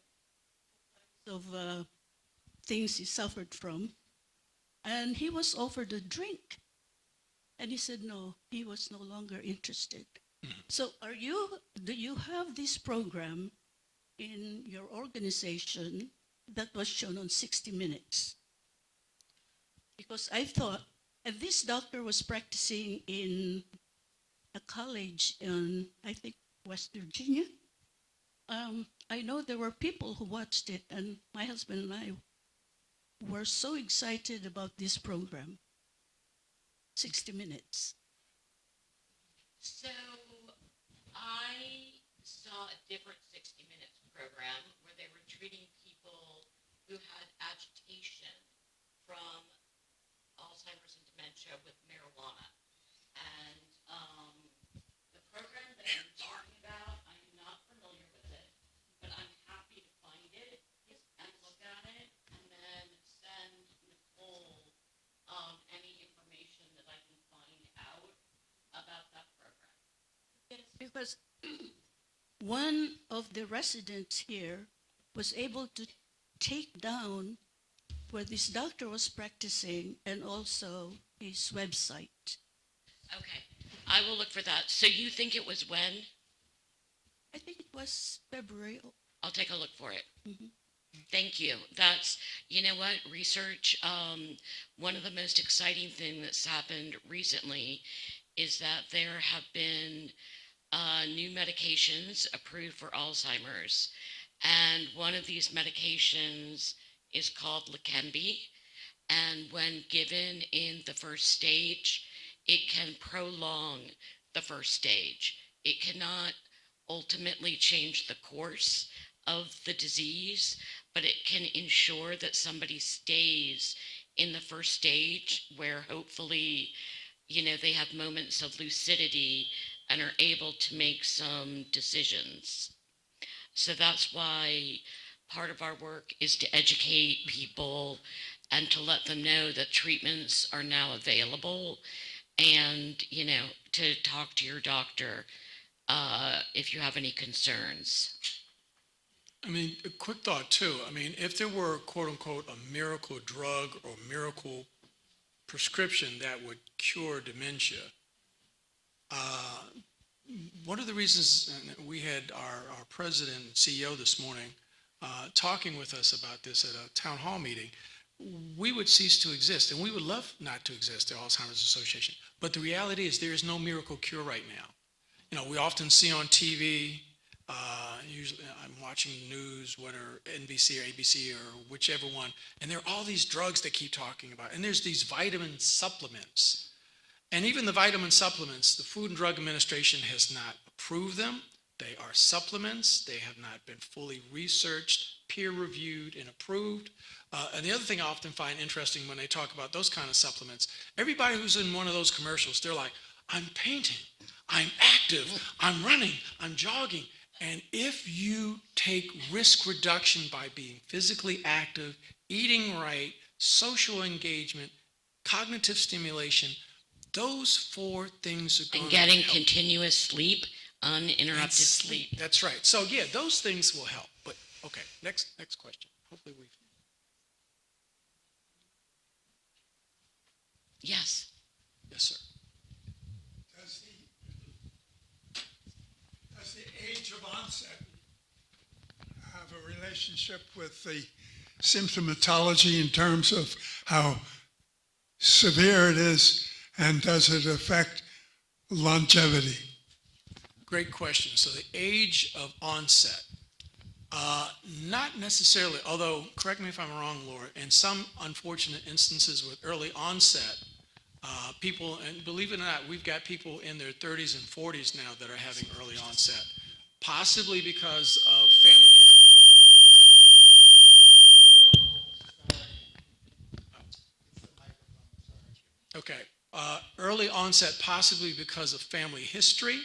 of things he suffered from. And he was offered a drink. And he said no, he was no longer interested. So do you have this program in your organization that was shown on 60 Minutes? Because I thought, and this doctor was practicing in a college in, I think, West Virginia. I know there were people who watched it, and my husband and I were so excited about this program, 60 Minutes. So I saw a different 60 Minutes program where they were treating people who had agitation from Alzheimer's and dementia with marijuana. And the program that you're talking about, I'm not familiar with it, but I'm happy to find it and look at it and then send Nicole Because one of the residents here was able to take down where this doctor was practicing and also his website. Okay, I will look for that. So you think it was when? I think it was February. I'll take a look for it. Mhm. Thank you. That's, you know what, research, one of the most exciting things that's happened recently is that there have been new medications approved for Alzheimer's. And one of these medications is called Leqembi. And when given in the first stage, it can prolong the first stage. It cannot ultimately change the course of the disease, but it can ensure that somebody stays in the first stage where hopefully, they have moments of lucidity and are able to make some decisions. So that's why part of our work is to educate people and to let them know that treatments are now available and, to talk to your doctor if you have any concerns. I mean, a quick thought too. I mean, if there were quote unquote a miracle drug or miracle prescription that would cure dementia, uh, one of the reasons we had our president and CEO this morning talking with us about this at a town hall meeting, we would cease to exist, and we would love not to exist, the Alzheimer's Association. But the reality is there is no miracle cure right now. We often see on TV, usually I'm watching the news, whether NBC or ABC or whichever one, and there are all these drugs they keep talking about, and there's these vitamin supplements. And even the vitamin supplements, the Food and Drug Administration has not approved them. They are supplements. They have not been fully researched, peer-reviewed, and approved. And the other thing I often find interesting when they talk about those kind of supplements, everybody who's in one of those commercials, they're like, I'm painting, I'm active, I'm running, I'm jogging. And if you take risk reduction by being physically active, eating right, social engagement, cognitive stimulation, those four things are going And to getting help. continuous sleep, uninterrupted sleep. That's right. So yeah, those things will help. But okay, next question. Hopefully we've. Yes. Yes, sir. Does the age of onset have a relationship with the symptomatology in terms of how severe it is, and does it affect longevity? Great question. So the age of onset, not necessarily, although correct me if I'm wrong, Laura, in some unfortunate instances with early onset, people, and believe it or not, we've got people in their 30s and 40s now that are having early onset, possibly because of family history. Okay. Early onset, possibly because of family history,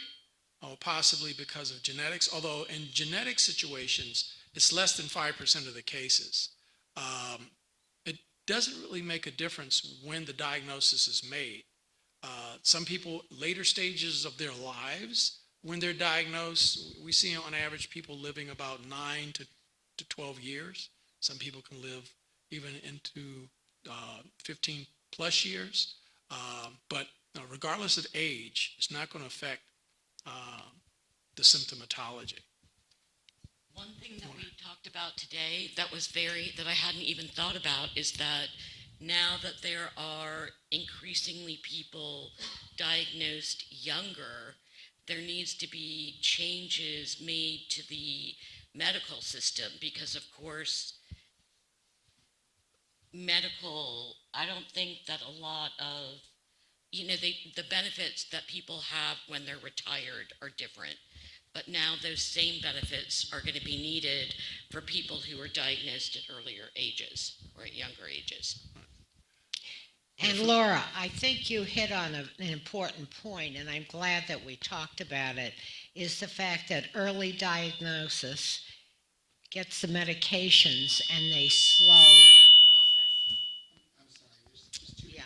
or possibly because of genetics, although in genetic situations, it's less than 5% of the cases. It doesn't really make a difference when the diagnosis is made. Some people, later stages of their lives, when they're diagnosed, we see on average people living about 9 to 12 years. Some people can live even into 15 plus years. But regardless of age, it's not going to affect the symptomatology. One thing that we talked about today that I hadn't even thought about is that now that there are increasingly people diagnosed younger, there needs to be changes made to the medical system because, of course, I don't think that a lot of, the benefits that people have when they're retired are different. But now those same benefits are going to be needed for people who are diagnosed at earlier ages or at younger ages. And Laura, I think you hit on an important point, and I'm glad that we talked about it, is the fact that early diagnosis gets the medications and they slow. Yeah.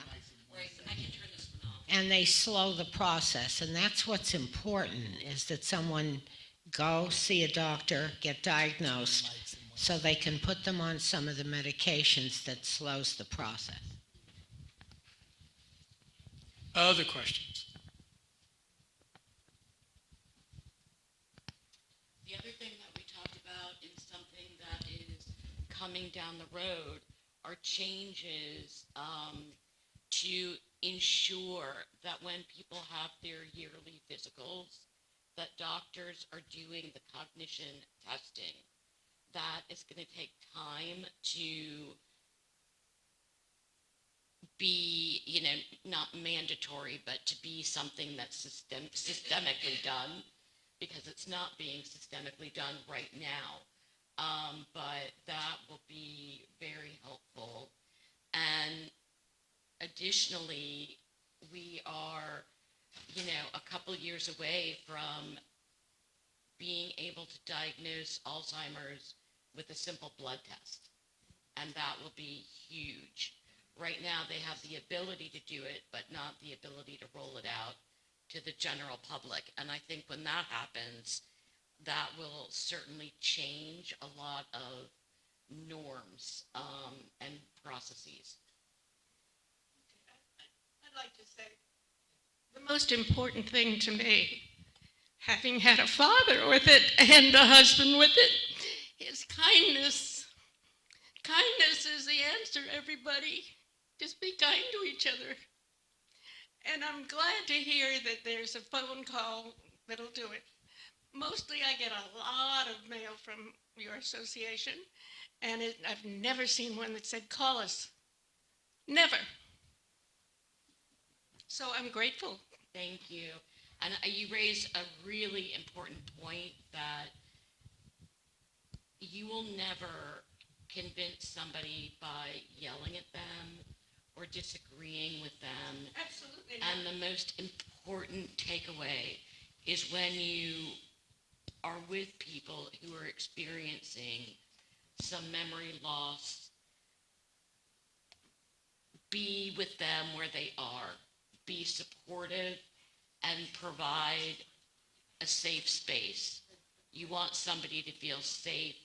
Right, I can turn this one off. and they slow the process. And that's what's important, is that someone go see a doctor, get diagnosed, so they can put them on some of the medications that slows the process. Other questions? The other thing that we talked about is something that is coming down the road are changes to ensure that when people have their yearly physicals, that doctors are doing the cognition testing. That is going to take time to be, not mandatory, but to be something that's systemically done, because it's not being systemically done right now. But that will be very helpful. And additionally, we are, a couple years away from being able to diagnose Alzheimer's with a simple blood test. And that will be huge. Right now, they have the ability to do it, but not the ability to roll it out to the general public. And I think when that happens, that will certainly change a lot of norms and processes. I'd like to say the most important thing to me, having had a father with it and a husband with it, is kindness. Kindness is the answer, everybody. Just be kind to each other. And I'm glad to hear that there's a phone call that'll do it. Mostly I get a lot of mail from your association, and I've never seen one that said, call us. Never. So I'm grateful. Thank you. And you raise a really important point that you will never convince somebody by yelling at them or disagreeing with them. Absolutely. And the most important takeaway is when you are with people who are experiencing some memory loss, be with them where they are, be supportive, and provide a safe space. You want somebody to feel safe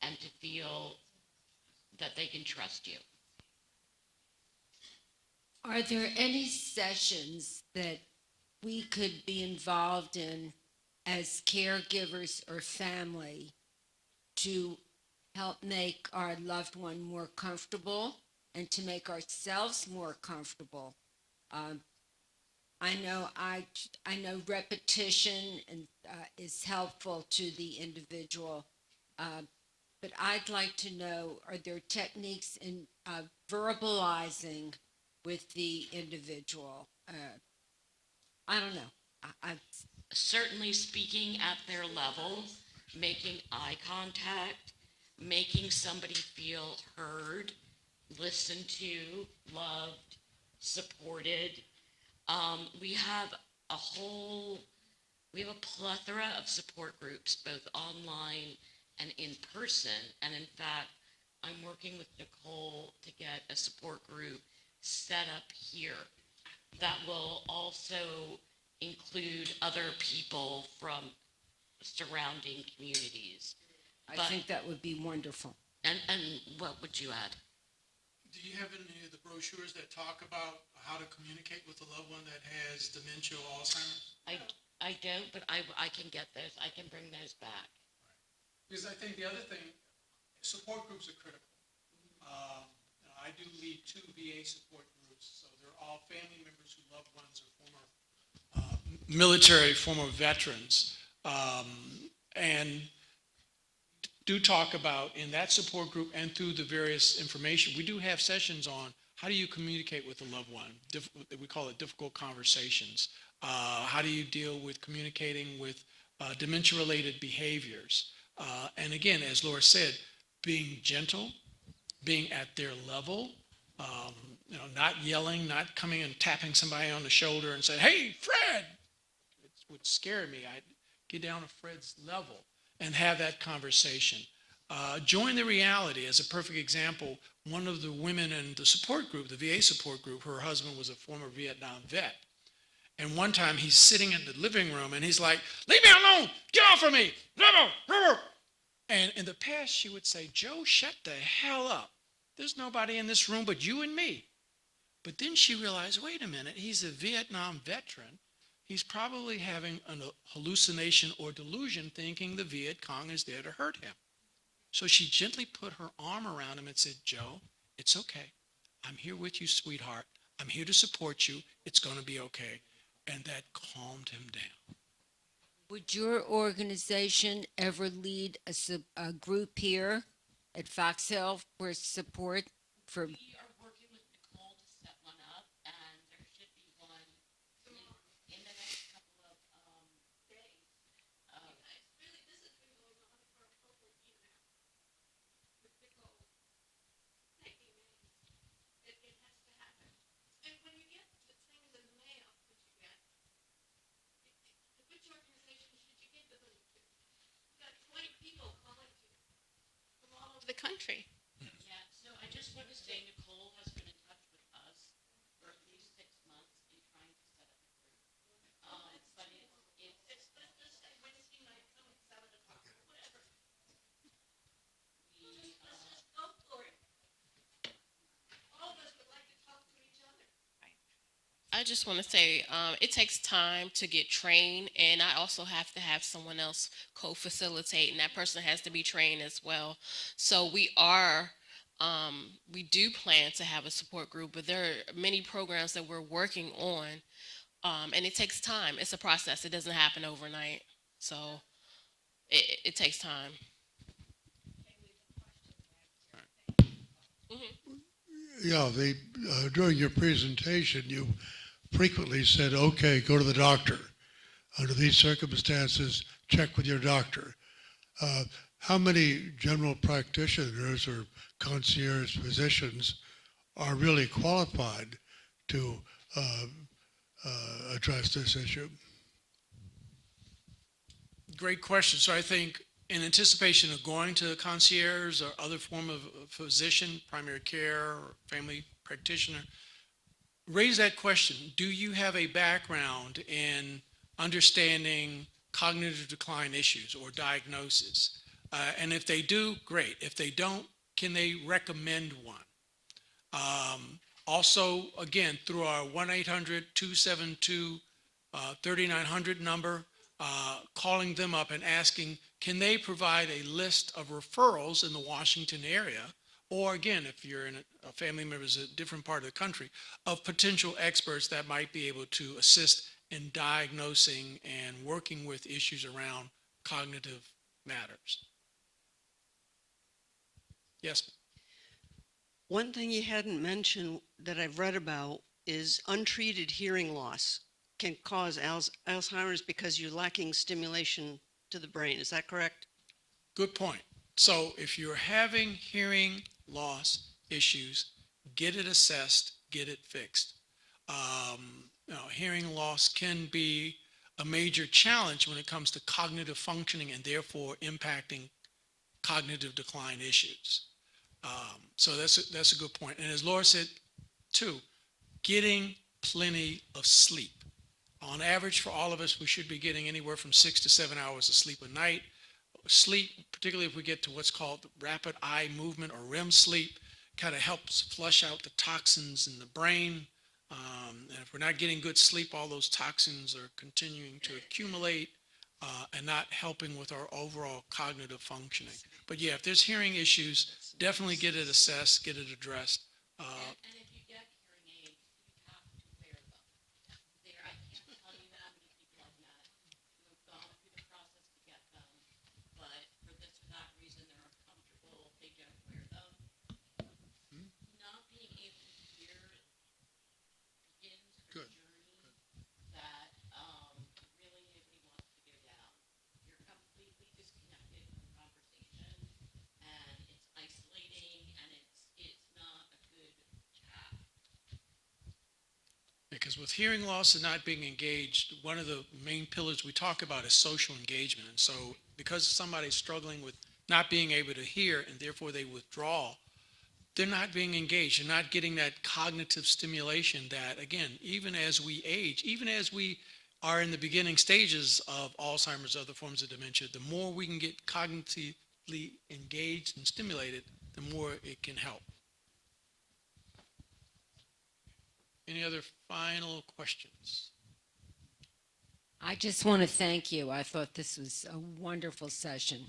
and to feel that they can trust you. Are there any sessions that we could be involved in as caregivers or family to help make our loved one more comfortable and to make ourselves more comfortable? I know repetition is helpful to the individual, but I'd like to know, are there techniques in verbalizing with the individual? I don't know. I Certainly speaking at their level, making eye contact, making somebody feel heard, listened to, loved, supported. We have we have a plethora of support groups, both online and in person. And in fact, I'm working with Nicole to get a support group set up here that will also include other people from surrounding communities. I think that would be wonderful. And what would you add? Do you have any of the brochures that talk about how to communicate with a loved one that has dementia or Alzheimer's? I don't, but I can get those. I can bring those back. Because I think the other thing, support groups are critical. I do lead 2 VA support groups, so they're all family members whose loved ones are former military, former veterans, and do talk about in that support group and through the various information. We do have sessions on how do you communicate with a loved one. We call it difficult conversations. How do you deal with communicating with dementia-related behaviors? And again, as Laura said, being gentle, being at their level, not yelling, not coming and tapping somebody on the shoulder and saying, "Hey, Fred!" It would scare me. I'd get down to Fred's level and have that conversation. Join the reality. As a perfect example, one of the women in the support group, the VA support group, her husband was a former Vietnam vet. And one time he's sitting in the living room and he's like, "Leave me alone! Get off of me!" And in the past, she would say, "Joe, shut the hell up. There's nobody in this room but you and me." But then she realized, wait a minute, he's a Vietnam veteran. He's probably having a hallucination or delusion thinking the Viet Cong is there to hurt him. So she gently put her arm around him and said, "Joe, it's okay. I'm here with you, sweetheart. I'm here to support you. It's going to be okay." And that calmed him down. Would your organization ever lead a group here at Fox Hill for support for? We are working with Nicole to set one up, and there should be one in the next couple of days. Really, this has been going on for over a year now with Nicole taking names. It has to happen. And when you get the things in the mail that you get, which organization should you give them to? You've got 20 people calling you from all over the country. Yeah, so I just want to say Nicole has been in touch with us for at least 6 months in trying to set up a group. But it's let's just say Wednesday night, come at 7 o'clock, whatever. Let's just go for it. All of us would like to talk to each other. I just want to say it takes time to get trained, and I also have to have someone else co-facilitate, and that person has to be trained as well. So we do plan to have a support group, but there are many programs that we're working on, and it takes time. It's a process. It doesn't happen overnight. So it takes time. Yeah, during your presentation, you frequently said, "Okay, go to the doctor. Under these circumstances, check with your doctor." How many general practitioners or concierge physicians are really qualified to address this issue? Great question. So I think in anticipation of going to a concierge or other form of physician, primary care, or family practitioner, raise that question. Do you have a background in understanding cognitive decline issues or diagnosis? And if they do, great. If they don't, can they recommend one? Also, again, through our 1-800-272-3900 number, calling them up and asking, can they provide a list of referrals in the Washington area? Or again, if you're in a family member is a different part of the country, of potential experts that might be able to assist in diagnosing and working with issues around cognitive matters. Yes. One thing you hadn't mentioned that I've read about is untreated hearing loss can cause Alzheimer's because you're lacking stimulation to the brain. Is that correct? Good point. So if you're having hearing loss issues, get it assessed, get it fixed. Hearing loss can be a major challenge when it comes to cognitive functioning and therefore impacting cognitive decline issues. So that's a good point. And as Laura said, too, getting plenty of sleep. On average, for all of us, we should be getting anywhere from 6 to 7 hours of sleep a night. Sleep, particularly if we get to what's called rapid eye movement or REM sleep, kind of helps flush out the toxins in the brain. And if we're not getting good sleep, all those toxins are continuing to accumulate and not helping with our overall cognitive functioning. But yeah, if there's hearing issues, definitely get it assessed, get it addressed. And if you get hearing aids, you have to wear them. I can't tell you how many people I've met who have gone through the process to get them, but for this or that reason, they're uncomfortable, they don't wear them. Not being able to hear begins a journey that really nobody wants to go down. You're completely disconnected from conversation, and it's isolating, and it's not a good path. Because with hearing loss and not being engaged, one of the main pillars we talk about is social engagement. And so because somebody's struggling with not being able to hear and therefore they withdraw, they're not being engaged. They're not getting that cognitive stimulation that, again, even as we age, even as we are in the beginning stages of Alzheimer's, other forms of dementia, the more we can get cognitively engaged and stimulated, the more it can help. Any other final questions? I just want to thank you. I thought this was a wonderful session.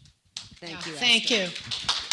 Thank you. Thank Esther. you.